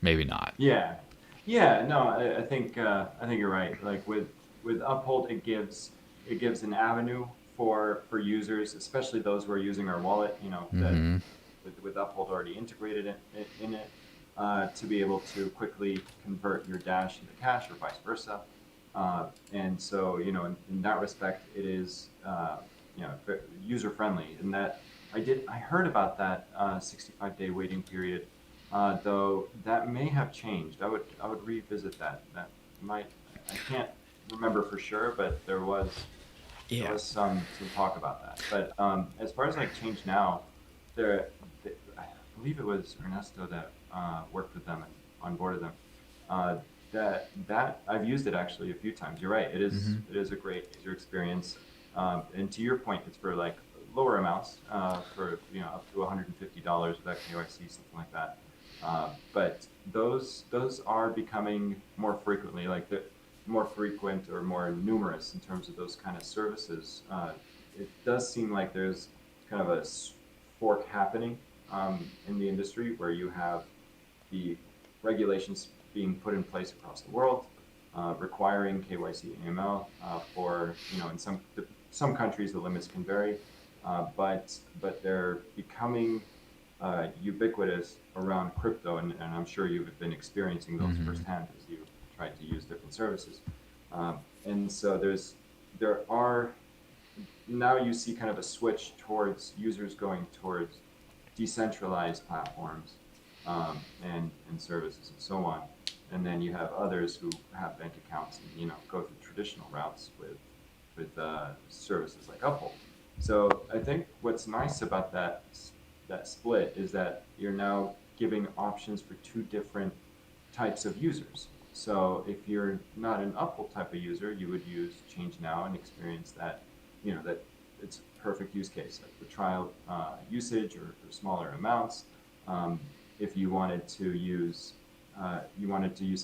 maybe not. Yeah, yeah. No, I think you're right. Like with Uphold, it gives an avenue for users, especially those who are using our wallet. You know that Mm-hmm. with Uphold already integrated in it, to be able to quickly convert your Dash into cash or vice versa. And so in that respect, it is user friendly. In that I heard about that 65-day waiting period, though that may have changed. I would revisit that. That might I can't remember for sure, but there Yeah. was some talk about that. But as far as like Change Now, I believe it was Ernesto that worked with them and onboarded them. Uh, that I've used it actually a few times. You're right. Mm-hmm. It is a great user experience. And to your point, it's for like lower amounts, for up to $150 without KYC, something like that. But those are becoming more frequently, like the more frequent or more numerous in terms of those kind of services. It does seem like there's kind of a fork happening in the industry where you have the regulations being put in place across the world, requiring KYC AML for, in some countries the limits can vary, but they're becoming ubiquitous around crypto, and I'm sure you've been experiencing those firsthand as you try to use different services. And so there are now you see kind of a switch towards users going towards decentralized platforms and services and so on. And then you have others who have bank accounts and go through traditional routes with services like Uphold. So I think what's nice about that split is that you're now giving options for two different types of users. So if you're not an Uphold type of user, you would use Change Now and experience that, that it's a perfect use case, like the trial usage or for smaller amounts. If you wanted to use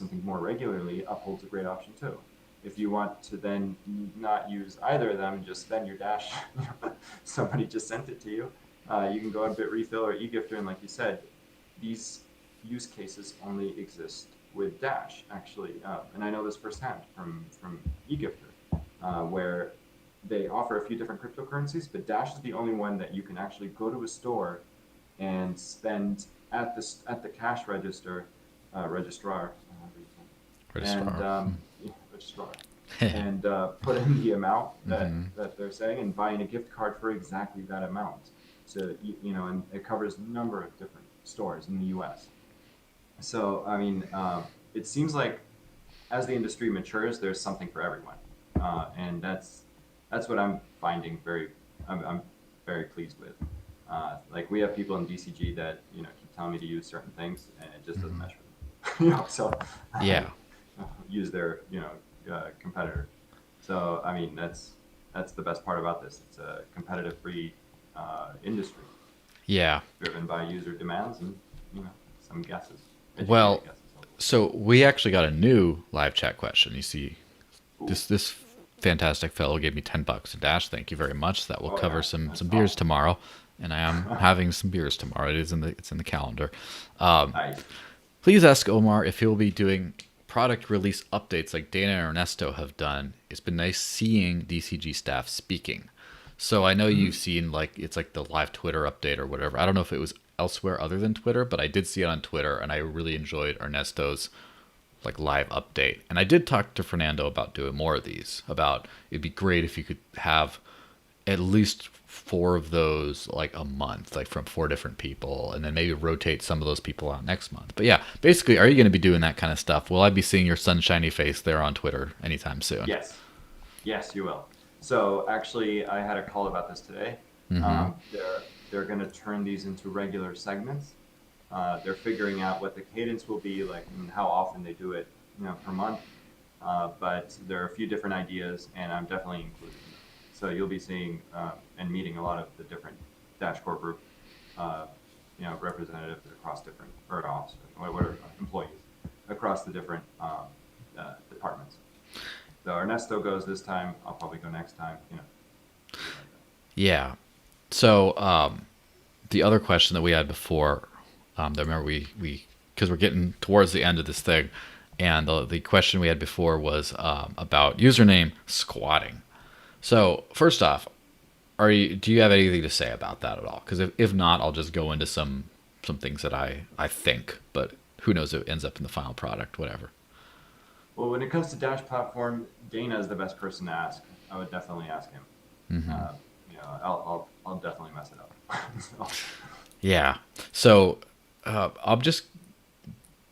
something more regularly, Uphold's a great option too. If you want to then not use either of them, just spend your Dash, somebody just sent it to you, you can go on Bitrefill or eGifter, and like you said, these use cases only exist with Dash, actually. And I know this firsthand from eGifter, where they offer a few different cryptocurrencies, but Dash is the only one that you can actually go to a store and spend at the cash registrar, registrar, and put in the amount that they're saying and buying a gift card for exactly that amount. So and it covers a number of different stores in the U.S. So I mean, it seems like as the industry matures, there's something for everyone, and that's what I'm finding. I'm very pleased with. Like we have people in DCG that keep telling me to use certain things, and it just doesn't mesh with them. So yeah, use their competitor. So I mean that's the best part about this. It's a competitive free industry. Yeah, driven by user demands and some guesses. Well, so we actually got a new live chat question. You see, this fantastic fellow gave me $10 in Dash. Thank you very much. That will cover some beers awesome. tomorrow, and I am having some beers tomorrow. It's in the calendar. Nice. Please ask Omar if he will be doing product release updates like Dana and Ernesto have done. It's been nice seeing DCG staff speaking. So I know you've seen it's like the live Twitter update or whatever. I don't know if it was elsewhere other than Twitter, but I did see it on Twitter, and I really enjoyed Ernesto's live update. And I did talk to Fernando about doing more of these. About it'd be great if you could have at least 4 of those a month, from 4 different people, and then maybe rotate some of those people out next month. But yeah, basically, are you going to be doing that kind of stuff? Will I be seeing your sunshiny face there on Twitter anytime soon? Yes, you will. So actually, I had a call about this today. They're going to turn these into regular segments. They're figuring out what the cadence will be and how often they do it, per month. But there are a few different ideas, and I'm definitely including them. So you'll be seeing and meeting a lot of the different Dashcore group, representatives across different ops or whatever employees across the different departments. So Ernesto goes this time. I'll probably go next time. Yeah. So the other question that we had before, that remember we because we're getting towards the end of this thing, and the question we had before was about username squatting. So first off, do you have anything to say about that at all? Because if not, I'll just go into some things that I think, but who knows if it ends up in the final product, whatever. Well, when it comes to Dash platform, Dana is the best person to ask. I would definitely ask him. I'll definitely mess it up. Yeah. So I'll just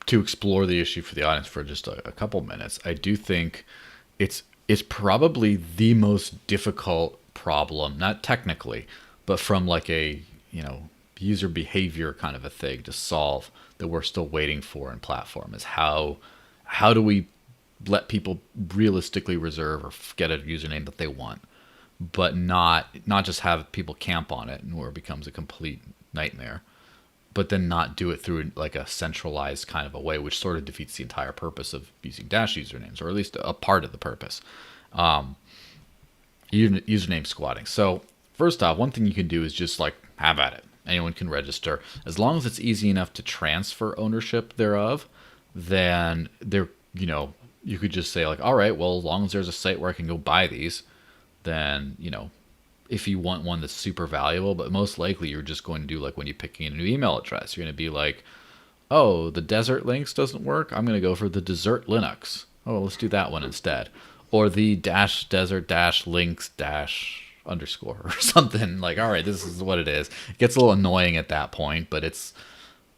to explore the issue for the audience for just a couple minutes. I do think it's probably the most difficult problem, not technically, but from a user behavior kind of a thing to solve that we're still waiting for in platform is how do we let people realistically reserve or get a username that they want, but not just have people camp on it and where it becomes a complete nightmare, but then not do it through a centralized kind of a way, which sort of defeats the entire purpose of using Dash usernames, or at least a part of the purpose. Username squatting. So first off, one thing you can do is just have at it. Anyone can register as long as it's easy enough to transfer ownership thereof. then there, you could just say like, all right, well, as long as there's a site where I can go buy these, then, if you want one that's super valuable, but most likely you're just going to do like when you're picking a new email address, you're going to be like, oh, the desert links doesn't work. I'm going to go for the desert Linux. Oh, let's do that one instead. Or the dash desert dash links dash underscore or something. Like, all right, this is what it is. It gets a little annoying at that point, but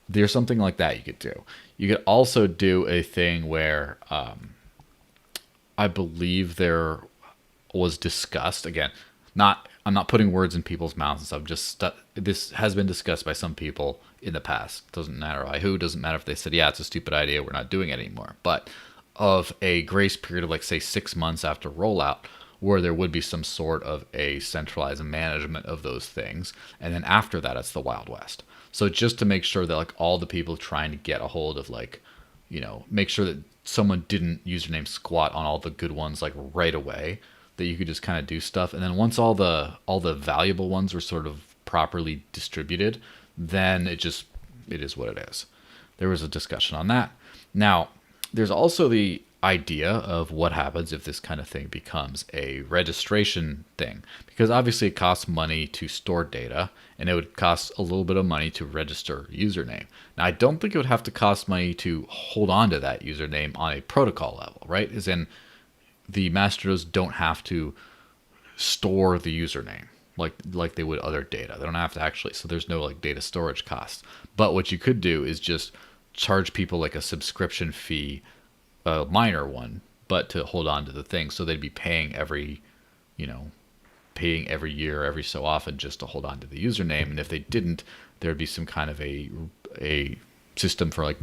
there's something like that you could do. You could also do a thing where I believe there was discussed, again, I'm not putting words in people's mouths and stuff. This has been discussed by some people in the past. Doesn't matter who. Doesn't matter if they said, yeah, it's a stupid idea, we're not doing it anymore. But of a grace period of like say 6 months after rollout, where there would be some sort of a centralized management of those things, and then after that, it's the Wild West. So just to make sure that like all the people trying to get a hold of like, make sure that someone didn't username squat on all the good ones like right away, that you could just kind of do stuff, and then once all the valuable ones were sort of properly distributed, then it is what it is. There was a discussion on that. Now, there's also the idea of what happens if this kind of thing becomes a registration thing, because obviously it costs money to store data, and it would cost a little bit of money to register a username. Now, I don't think it would have to cost money to hold on to that username on a protocol level, right? As in, the master nodes don't have to store the username like they would other data. They don't have to actually, so there's no like data storage costs. But what you could do is just charge people like a subscription fee, a minor one, but to hold on to the thing. So they'd be paying paying every year, every so often, just to hold on to the username. And if they didn't, there'd be some kind of a system for like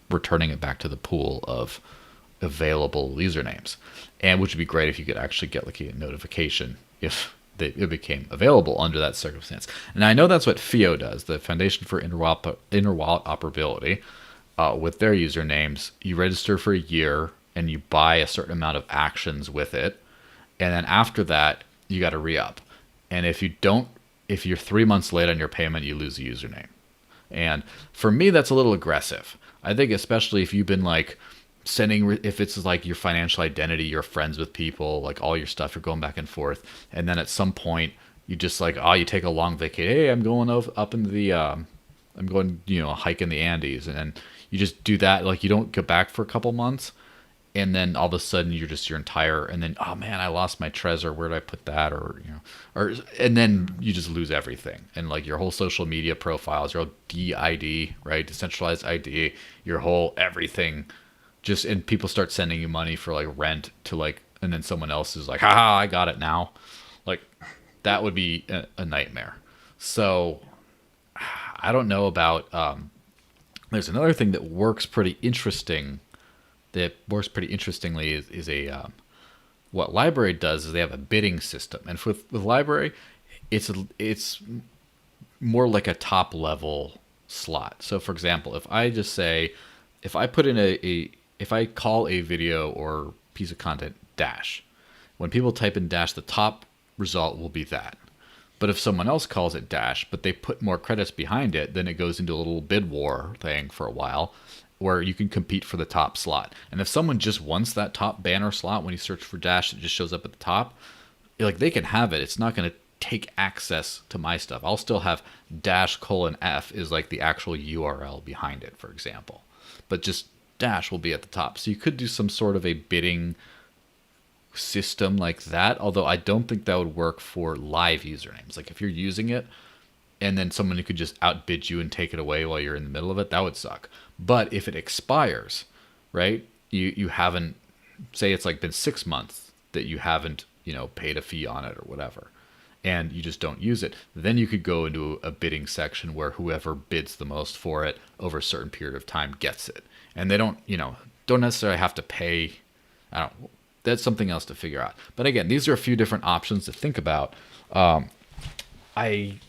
returning it back to the pool of available usernames, and which would be great if you could actually get like a notification if it became available under that circumstance. And I know that's what FIO does, the Foundation for Interwallet Operability. With their usernames, you register for a year and you buy a certain amount of actions with it, and then after that you got to re-up. And if you're 3 months late on your payment, you lose the username. And for me, that's a little aggressive. I think especially if you've been like if it's like your financial identity, you're friends with people, like all your stuff, you're going back and forth, and then at some point you just like, you take a long vacation. Hey, I'm going up into the I'm going a hike in the Andes, and then you just do that, like you don't go back for a couple months, and then all of a sudden you're just your entire, and then, oh man, I lost my Trezor, where did I put that? And then you just lose everything, and like your whole social media profiles, your whole DID, right, decentralized ID, your whole everything. And people start sending you money for like rent to like, and then someone else is like, haha, I got it now. Like that would be a nightmare. So I don't know about, there's another thing that works pretty interestingly is what LBRY does is they have a bidding system. And with LBRY, it's more like a top level slot. So for example, if I put in if I call a video or piece of content dash, when people type in dash, the top result will be that. But if someone else calls it dash, but they put more credits behind it, then it goes into a little bid war thing for a while where you can compete for the top slot. And if someone just wants that top banner slot, when you search for dash, it just shows up at the top, like they can have it. It's not going to take access to my stuff. I'll still have -F is like the actual URL behind it, for example. But just dash will be at the top. So you could do some sort of a bidding system like that, although I don't think that would work for live usernames. Like if you're using it and then someone who could just outbid you and take it away while you're in the middle of it, that would suck. But if it expires, right, you haven't, say it's like been 6 months that you haven't paid a fee on it or whatever, and you just don't use it, then you could go into a bidding section where whoever bids the most for it over a certain period of time gets it. And they don't necessarily have to pay. I don't. That's something else to figure out. But again, these are a few different options to think about. I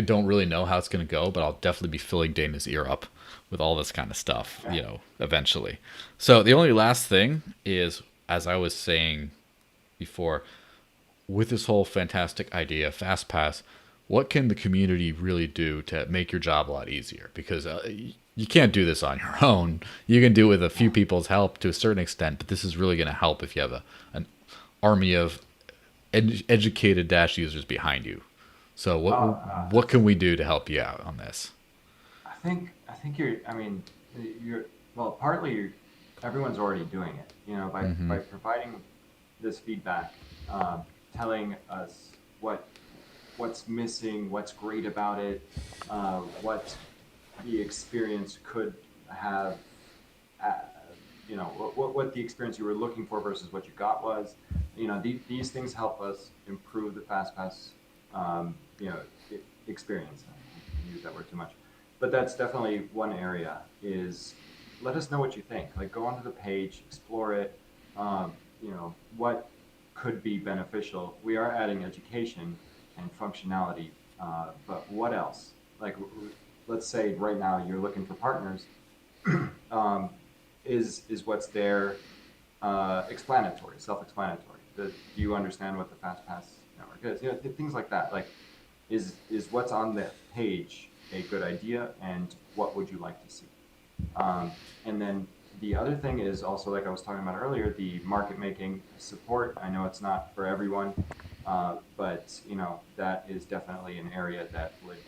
don't really know how it's going to go, but I'll definitely be filling Dana's ear up with all this kind of stuff, eventually. So the only last thing is, as I was saying before, with this whole fantastic idea, FastPass, what can the community really do to make your job a lot easier? Because you can't do this on your own. You can do it with a few people's help to a certain extent, but this is really going to help if you have an army of educated Dash users behind you. So what can we do to help you out on this? I think you're. I mean, you're well. Partly, everyone's already doing it. You know, by providing this feedback, telling us what's missing, what's great about it, what the experience could have. Uh, you know, what the experience you were looking for versus what you got was. You know, these things help us improve the FastPass. You know, experience. I use that word too much. But that's definitely one area is let us know what you think. Like go onto the page, explore it. You know, what could be beneficial. We are adding education and functionality, but what else? Like let's say right now you're looking for partners. Is what's there explanatory, self-explanatory? Do you understand what the FastPass network is? You know, things like that. Like is what's on the page a good idea, and what would you like to see? And then the other thing is also, like I was talking about earlier, the market making support. I know it's not for everyone, but you know that is definitely an area that would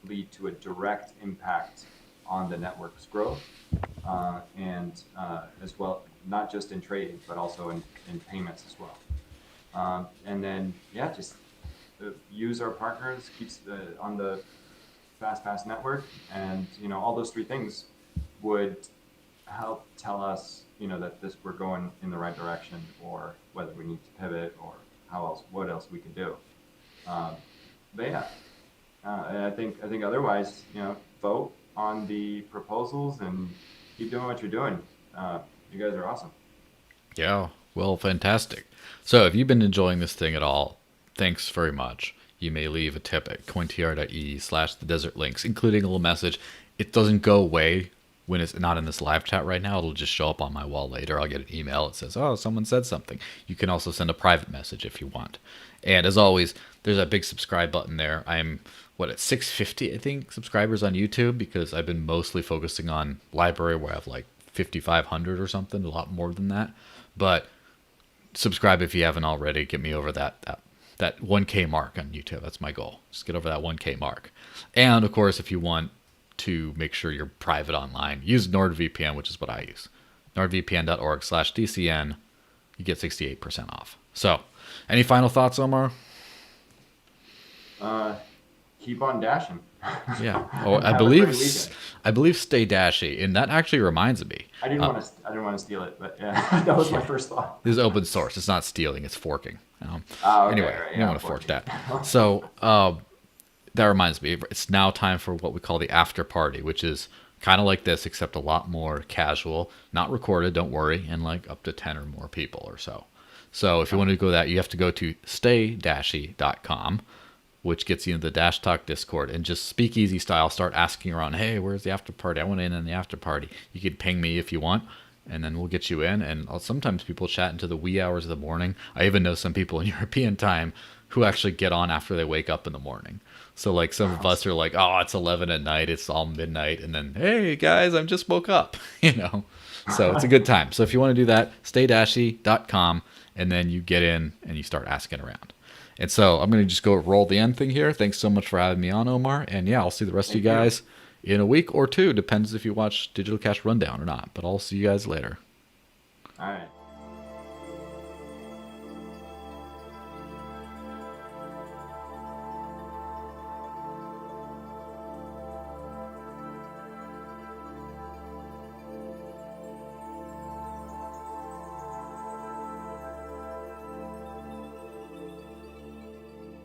lead to a direct impact on the network's growth, and as well, not just in trading, but also in payments as well. And then yeah, just use our partners, keeps on the FastPass network, and you know all those three things would help tell us, you know, that we're going in the right direction, or whether we need to pivot, or what else we can do. But yeah, and I think otherwise, you know, vote on the proposals and keep doing what you're doing. You guys are awesome. Yeah, well, fantastic. So if you've been enjoying this thing at all, thanks very much. You may leave a tip at cointr.ee/the desert links, including a little message. It doesn't go away when it's not in this live chat right now. It'll just show up on my wall later. I'll get an email. It says, oh, someone said something. You can also send a private message if you want. And as always, there's a big subscribe button there. I'm, at 650, I think, subscribers on YouTube, because I've been mostly focusing on LBRY, where I have like 5,500 or something, a lot more than that. But subscribe if you haven't already. Get me over that 1K mark on YouTube. That's my goal. Just get over that 1K mark. And of course, if you want to make sure you're private online, use NordVPN, which is what I use. nordvpn.org/DCN. You get 68% off. So, any final thoughts, Omar? Keep on dashing. Yeah. Oh, I believe stay dashy, and that actually reminds me. I didn't want to steal it, but yeah, that was my first thought. This is open source. It's not stealing. It's forking. Okay, anyway, right, you don't want to fork that. So that reminds me. It's now time for what we call the after party, which is kind of like this, except a lot more casual, not recorded. Don't worry, and like up to 10 or more people or so. So if you want to go that, you have to go to staydashy.com, which gets you into the Dash Talk Discord, and just speakeasy style start asking around, hey, where's the after party? I want in on the after party. You could ping me if you want, and then we'll get you in. And sometimes people chat into the wee hours of the morning. I even know some people in European time who actually get on after they wake up in the morning. So like some of us are like, oh, it's 11 at night, it's all midnight, and then, hey guys, I just woke up, you know. So it's a good time. So if you want to do that, staydashy.com, and then you get in and you start asking around. And so I'm going to just go roll the end thing here. Thanks so much for having me on, Omar. And yeah, I'll see the rest of you guys in a week or two. Depends if you watch Digital Cash Rundown or not. But I'll see you guys later. All right.